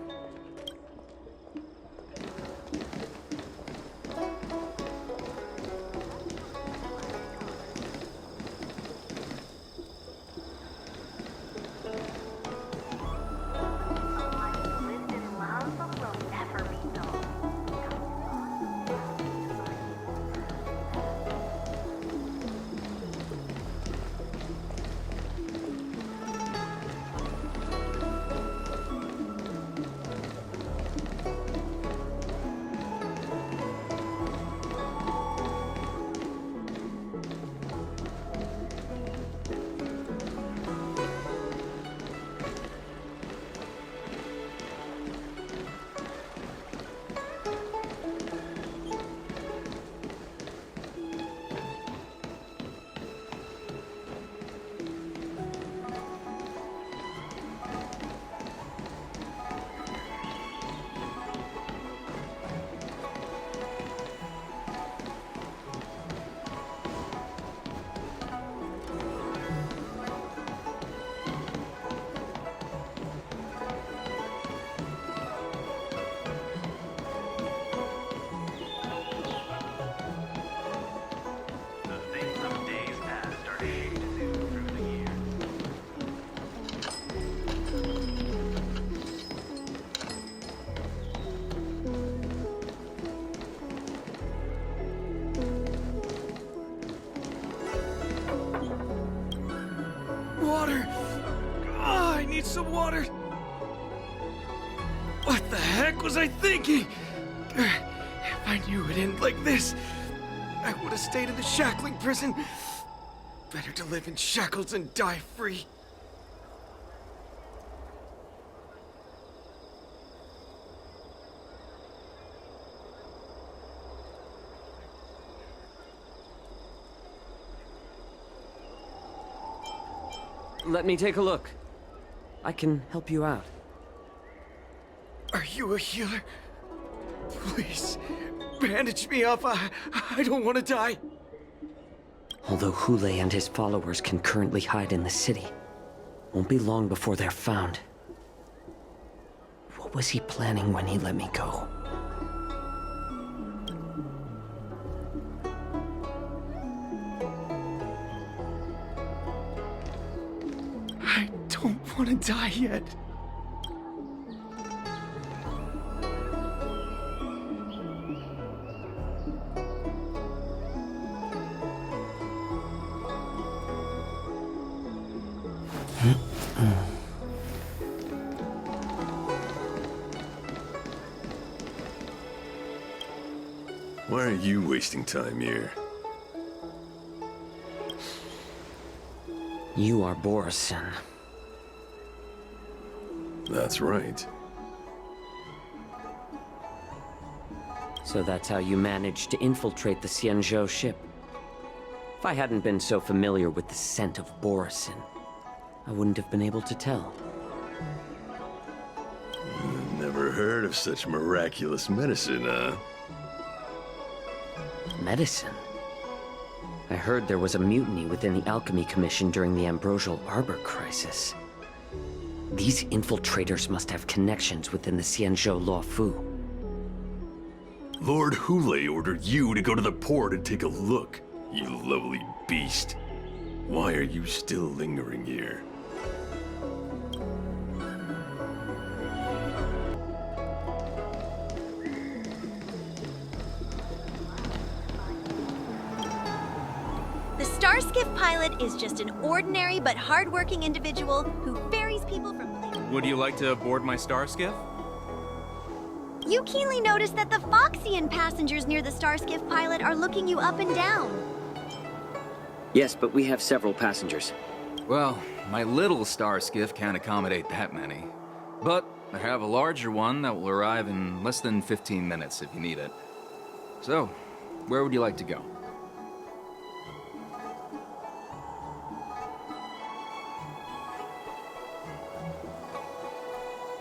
need some water. What the heck was I thinking? If I knew it'd end like this, I would have stayed in the Shackling Prison. Better to live in shackles and die free.
Let me take a look. I can help you out.
Are you a healer? Please, bandage me up. I don't want to die.
Although Hule and his followers can currently hide in the city, won't be long before they're found. What was he planning when he let me go?
I don't want to die yet.
Why are you wasting time here?
You are Borison.
That's right.
So that's how you managed to infiltrate the Xianzhou ship. If I hadn't been so familiar with the scent of Borison, I wouldn't have been able to tell.
Never heard of such miraculous medicine, huh?
Medicine? I heard there was a mutiny within the Alchemy Commission during the Ambrosial Arbor crisis. These infiltrators must have connections within the Xianzhou Luofu.
Lord Hule ordered you to go to the port and take a look, you lovely beast. Why are you still lingering here?
The Starskiff pilot is just an ordinary but hardworking individual who ferries people from places.
Would you like to board my Starskiff?
You keenly noticed that the Foxian passengers near the Starskiff pilot are looking you up and down.
Yes, but we have several passengers.
Well, my little Starskiff can't accommodate that many. But I have a larger one that will arrive in less than 15 minutes if you need it. So, where would you like to go?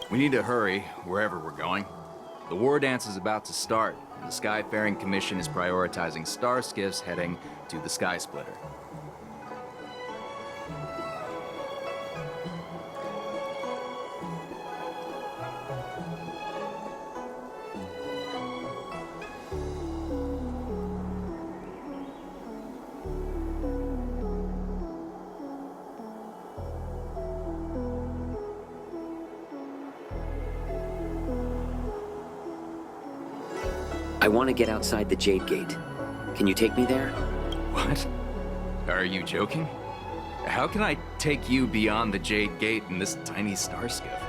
We need to hurry, wherever we're going. The war dance is about to start, and the Skyfaring Commission is prioritizing Starskiffs heading to the Sky Splitter.
I want to get outside the Jade Gate. Can you take me there?
What? Are you joking? How can I take you beyond the Jade Gate in this tiny Starskiff?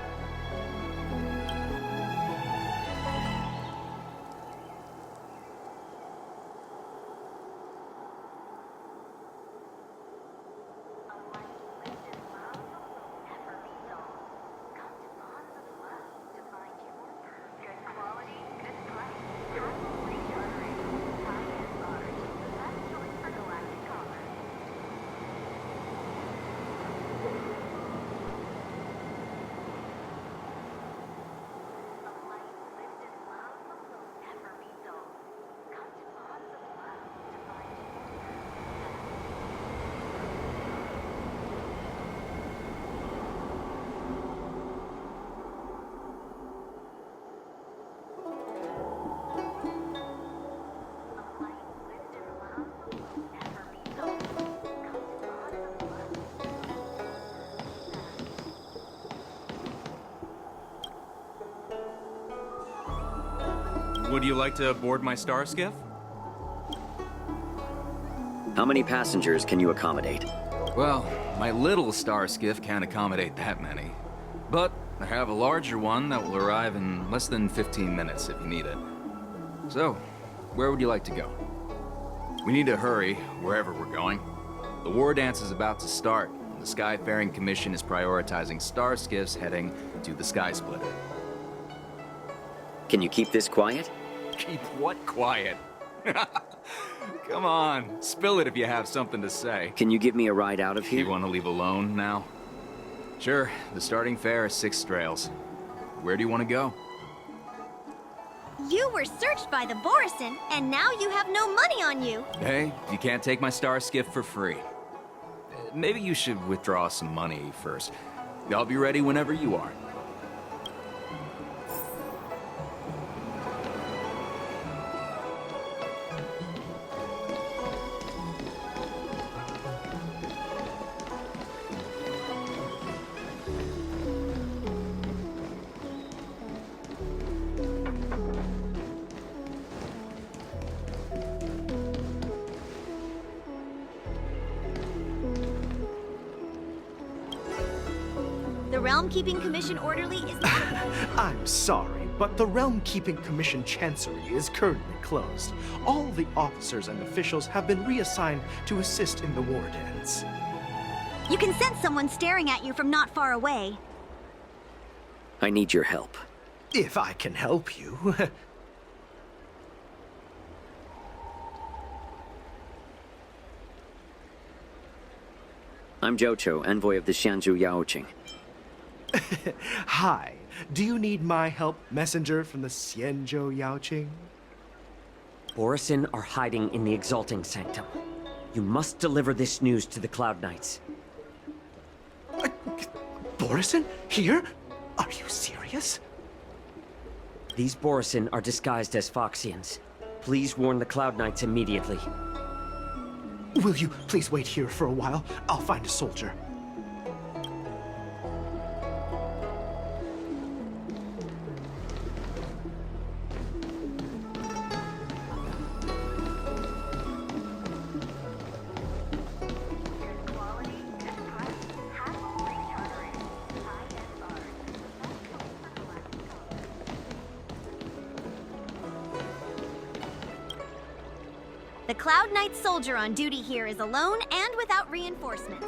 Would you like to board my Starskiff?
How many passengers can you accommodate?
Well, my little Starskiff can't accommodate that many. But I have a larger one that will arrive in less than 15 minutes if you need it. So, where would you like to go? We need to hurry, wherever we're going. The war dance is about to start, and the Skyfaring Commission is prioritizing Starskiffs heading to the Sky Splitter.
Can you keep this quiet?
Keep what quiet? Come on, spill it if you have something to say.
Can you give me a ride out of here?
You want to leave alone now? Sure, the starting fare is 6 strails. Where do you want to go?
You were searched by the Borison, and now you have no money on you.
Hey, you can't take my Starskiff for free. Maybe you should withdraw some money first. I'll be ready whenever you are.
The Realm Keeping Commission orderly is...
I'm sorry, but the Realm Keeping Commission Chancery is currently closed. All the officers and officials have been reassigned to assist in the war dance.
You can sense someone staring at you from not far away.
I need your help.
If I can help you.
I'm Jiaoqiu, envoy of the Xianzhou Yaoqing.
Hi. Do you need my help, messenger from the Xianzhou Yaoqing?
Borison are hiding in the Exalting Sanctum. You must deliver this news to the Cloud Knights.
Borison? Here? Are you serious?
These Borison are disguised as Foxians. Please warn the Cloud Knights immediately.
Will you please wait here for a while? I'll find a soldier.
The Cloud Knight soldier on duty here is alone and without reinforcements.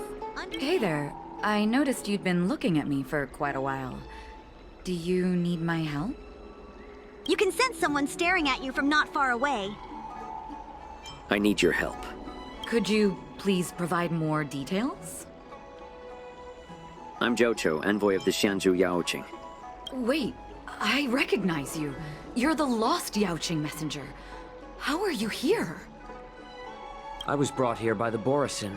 Hey there. I noticed you'd been looking at me for quite a while. Do you need my help?
You can sense someone staring at you from not far away.
I need your help.
Could you please provide more details?
I'm Jiaoqiu, envoy of the Xianzhou Yaoqing.
Wait, I recognize you. You're the lost Yaoqing messenger. How are you here?
I was brought here by the Borison.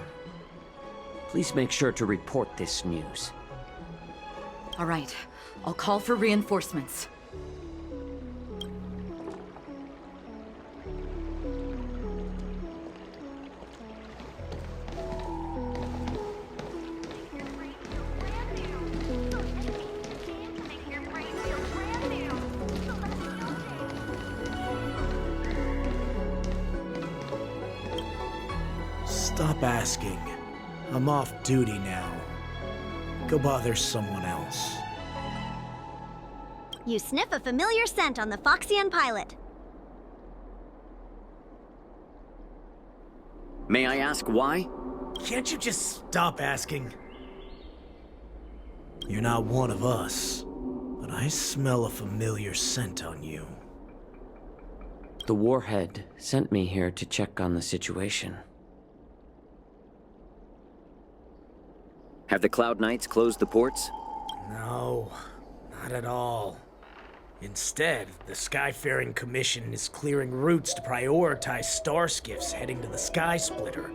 Please make sure to report this news.
All right, I'll call for reinforcements.
Stop asking. I'm off duty now. Go bother someone else.
You sniff a familiar scent on the Foxian pilot.
May I ask why?
Can't you just stop asking? You're not one of us, but I smell a familiar scent on you.
The Warhead sent me here to check on the situation.
Have the Cloud Knights closed the ports?
No, not at all. Instead, the Skyfaring Commission is clearing routes to prioritize Starskiffs heading to the Sky Splitter.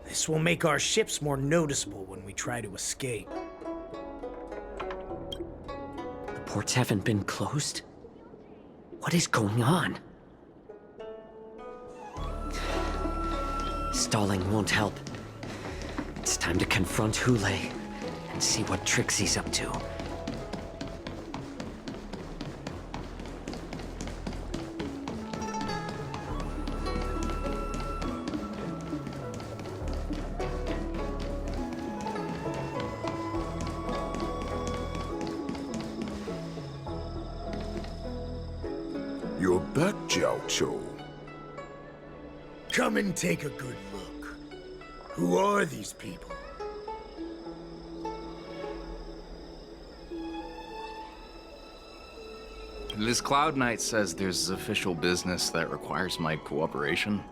This will make our ships more noticeable when we try to escape.
The ports haven't been closed? What is going on? Stalling won't help. It's time to confront Huddle and see what tricks he's up to.
back, Jiaoqiu.
Come and take a good look. Who are these people?
This Cloud Knight says there's official business that requires my cooperation.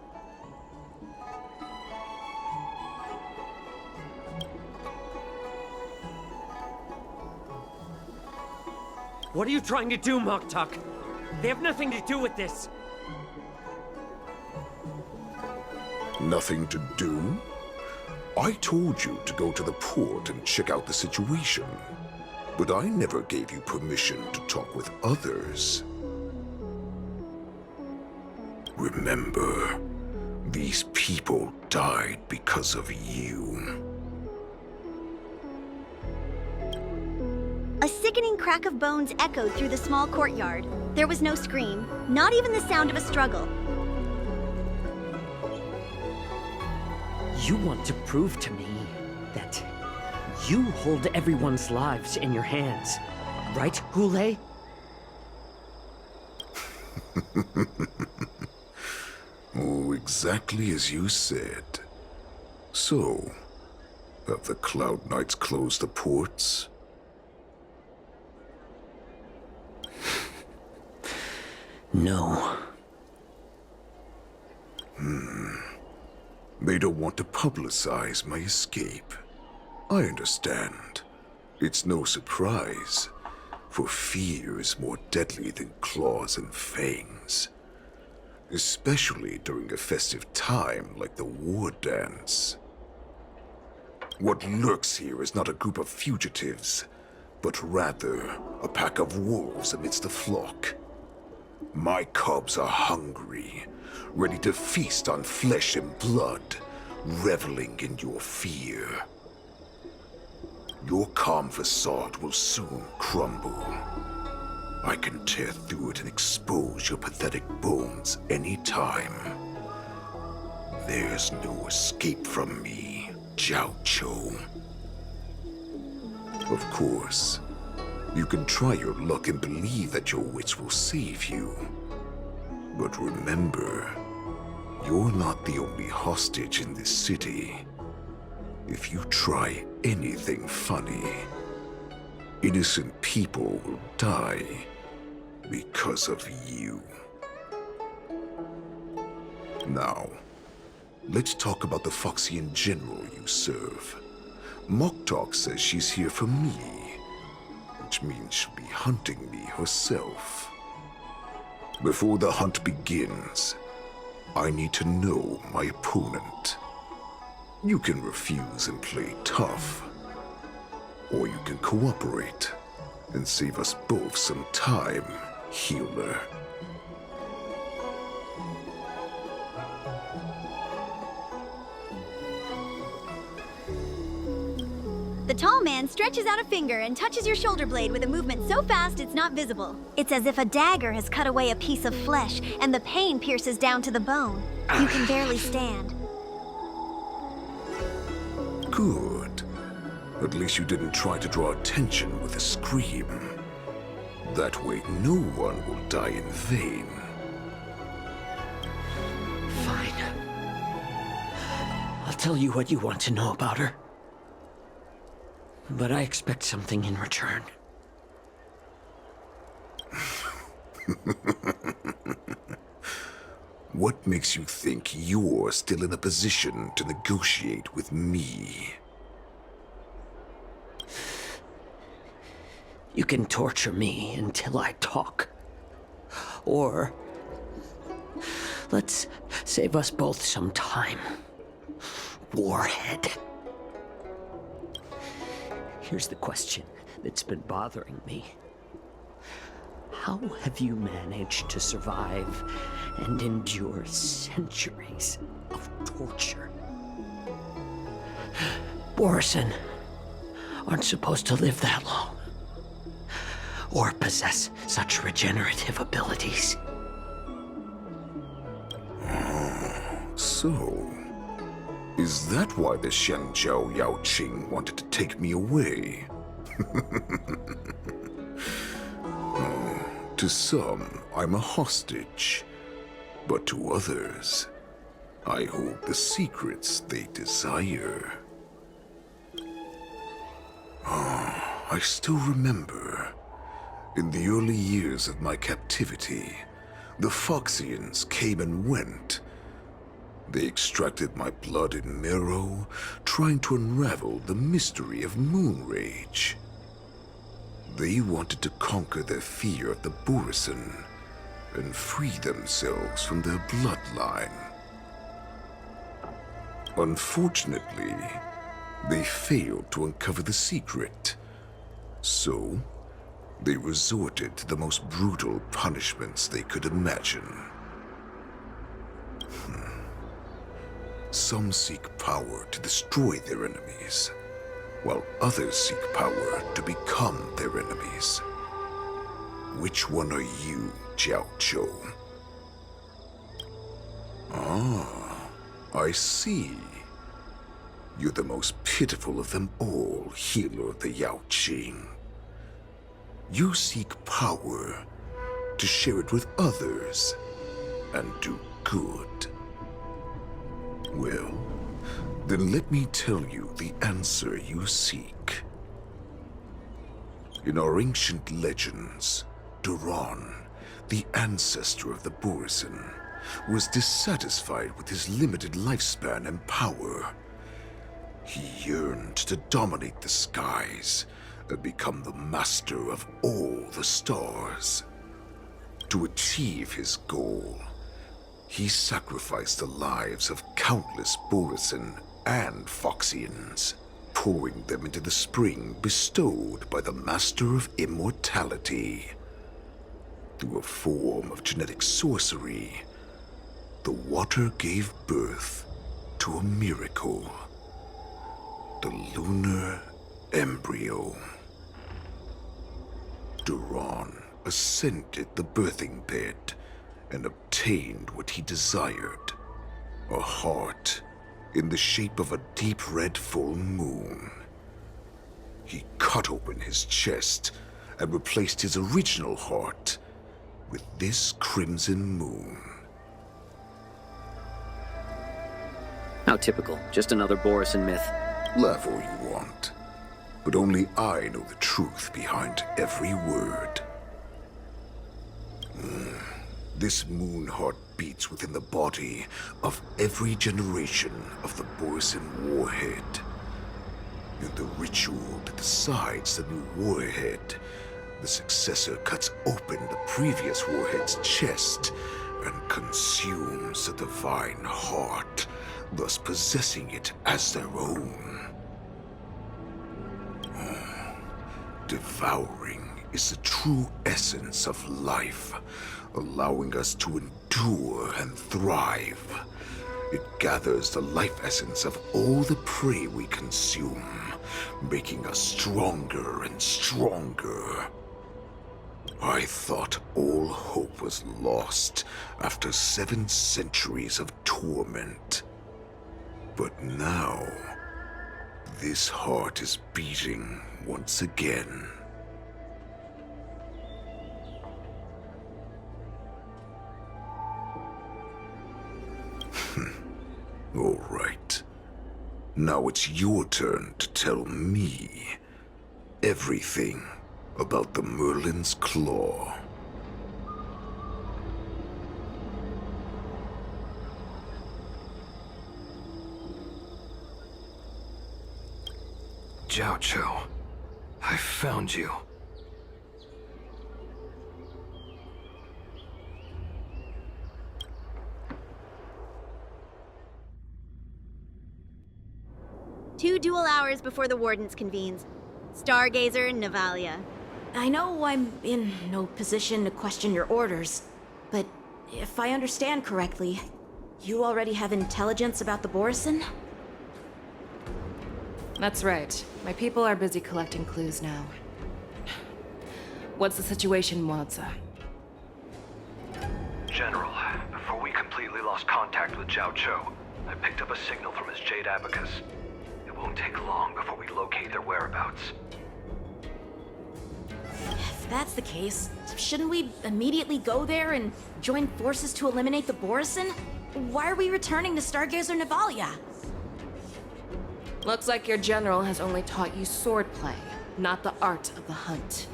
What are you trying to do, Moktok? They have nothing to do with this.
Nothing to do? I told you to go to the port and check out the situation. But I never gave you permission to talk with others. Remember, these people died because of you.
A sickening crack of bones echoed through the small courtyard. There was no scream, not even the sound of a struggle.
You want to prove to me that you hold everyone's lives in your hands, right, Hule?
Oh, exactly as you said. So, have the Cloud Knights closed the ports?
No.
They don't want to publicize my escape. I understand. It's no surprise, for fear is more deadly than claws and fangs. Especially during a festive time like the war dance. What lurks here is not a group of fugitives, but rather a pack of wolves amidst the flock. My cubs are hungry, ready to feast on flesh and blood, reveling in your fear. Your calm facade will soon crumble. I can tear through it and expose your pathetic bones anytime. There's no escape from me, Jiaoqiu. Of course, you can try your luck and believe that your wits will save you. But remember, you're not the only hostage in this city. If you try anything funny, innocent people will die because of you. Now, let's talk about the Foxian general you serve. Moktok says she's here for me, which means she'll be hunting me herself. Before the hunt begins, I need to know my opponent. You can refuse and play tough, or you can cooperate and save us both some time, healer.
The tall man stretches out a finger and touches your shoulder blade with a movement so fast it's not visible. It's as if a dagger has cut away a piece of flesh, and the pain pierces down to the bone. You can barely stand.
Good. At least you didn't try to draw attention with a scream. That way no one will die in vain.
Fine. I'll tell you what you want to know about her. But I expect something in return.
What makes you think you're still in a position to negotiate with me?
You can torture me until I talk. Or let's save us both some time. Warhead. Here's the question that's been bothering me. How have you managed to survive and endure centuries of torture? Borison aren't supposed to live that long, or possess such regenerative abilities.
So, is that why the Shenzhou Yaoqing wanted to take me away? To some, I'm a hostage. But to others, I hold the secrets they desire. I still remember. In the early years of my captivity, the Foxians came and went. They extracted my blood and marrow, trying to unravel the mystery of moon rage. They wanted to conquer their fear of the Borison and free themselves from their bloodline. Unfortunately, they failed to uncover the secret. So, they resorted to the most brutal punishments they could imagine. Some seek power to destroy their enemies, while others seek power to become their enemies. Which one are you, Jiaoqiu? Ah, I see. You're the most pitiful of them all, healer of the Yanqing. You seek power to share it with others and do good. Well, then let me tell you the answer you seek. In our ancient legends, Duran, the ancestor of the Borison, was dissatisfied with his limited lifespan and power. He yearned to dominate the skies and become the master of all the stars. To achieve his goal, he sacrificed the lives of countless Borison and Foxians, pouring them into the spring bestowed by the Master of Immortality. Through a form of genetic sorcery, the water gave birth to a miracle. The lunar embryo. Duran ascended the birthing bed and obtained what he desired. A heart in the shape of a deep red full moon. He cut open his chest and replaced his original heart with this crimson moon.
How typical. Just another Borison myth.
Laugh all you want, but only I know the truth behind every word. This moon heart beats within the body of every generation of the Borison warhead. In the ritual that decides the new warhead, the successor cuts open the previous warhead's chest and consumes the divine heart, thus possessing it as their own. Devouring is the true essence of life, allowing us to endure and thrive. It gathers the life essence of all the prey we consume, making us stronger and stronger. I thought all hope was lost after 7 centuries of torment. But now, this heart is beating once again. All right. Now it's your turn to tell me everything about the Merlin's Claw.
Jiaoqiu, I found you.
Two dual hours before the Wardens convenes. Stargazer and Navalia.
I know I'm in no position to question your orders, but if I understand correctly, you already have intelligence about the Borison?
That's right. My people are busy collecting clues now. What's the situation, Moza?
General, before we completely lost contact with Jiaoqiu, I picked up a signal from his Jade Abacus. It won't take long before we locate their whereabouts.
If If that's the case, shouldn't we immediately go there and join forces to eliminate the Borisin? Why are we returning to Stargazer Navalia?
Looks like your general has only taught you swordplay, not the art of the hunt.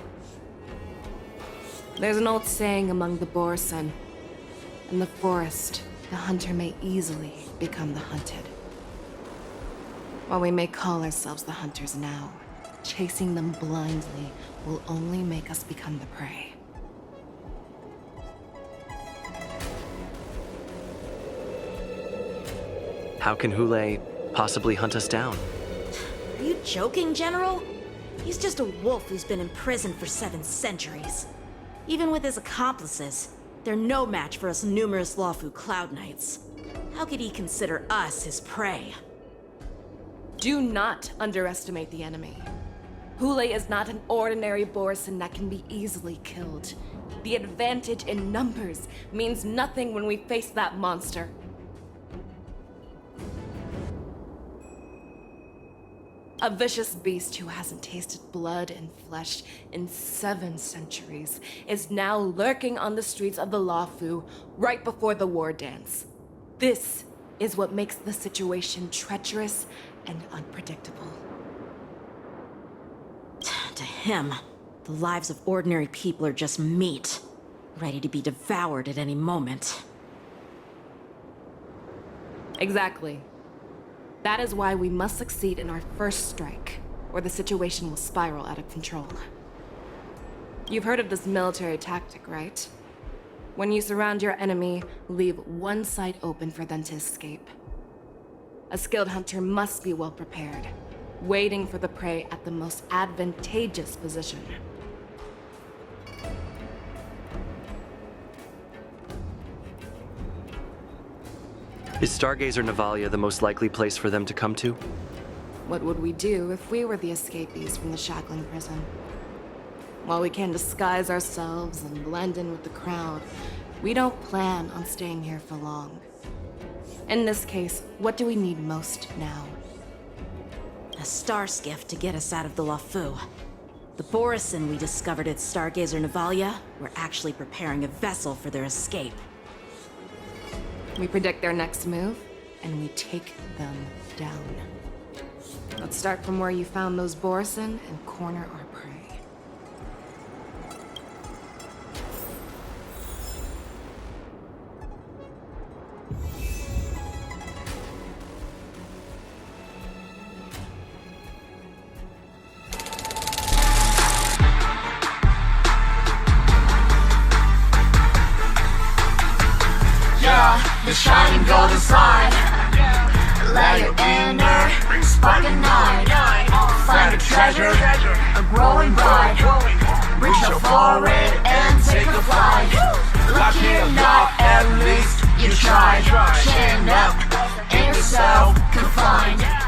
There's an old saying among the Borisin. In the forest, the hunter may easily become the hunted. While we may call ourselves the hunters now, chasing them blindly will only make us become the prey.
How can Hulle possibly hunt us down?
Are you joking, General? He's just a wolf who's been imprisoned for 7 centuries. Even with his accomplices, they're no match for us numerous Luofu Cloud Knights. How could he consider us his prey?
Do not underestimate the enemy. Hulle is not an ordinary Borisin that can be easily killed. The advantage in numbers means nothing when we face that monster. A vicious beast who hasn't tasted blood and flesh in 7 centuries is now lurking on the streets of the Luofu right before the war dance. This is what makes the situation treacherous and unpredictable.
To him, the lives of ordinary people are just meat, ready to be devoured at any moment.
Exactly. That is why we must succeed in our first strike, or the situation will spiral out of control. You've heard of this military tactic, right? When you surround your enemy, leave one side open for them to escape. A skilled hunter must be well prepared, waiting for the prey at the most advantageous position.
Is Stargazer Navalia the most likely place for them to come to?
What would we do if we were the escapees from the Shackling Prison? While we can disguise ourselves and blend in with the crowd, we don't plan on staying here for long. In this case, what do we need most now?
A Starskiff to get us out of the Luofu. The Borisin we discovered at Stargazer Navalia were actually preparing a vessel for their escape.
We predict their next move, and we take them down. Let's start from where you found those Borisin and corner our prey.
The shining golden side. Let your inner spark ignite. Find a treasure, a growing bright. Reach out for it and take a flight. Lucky or not, at least you tried. Chin up, in yourself confined.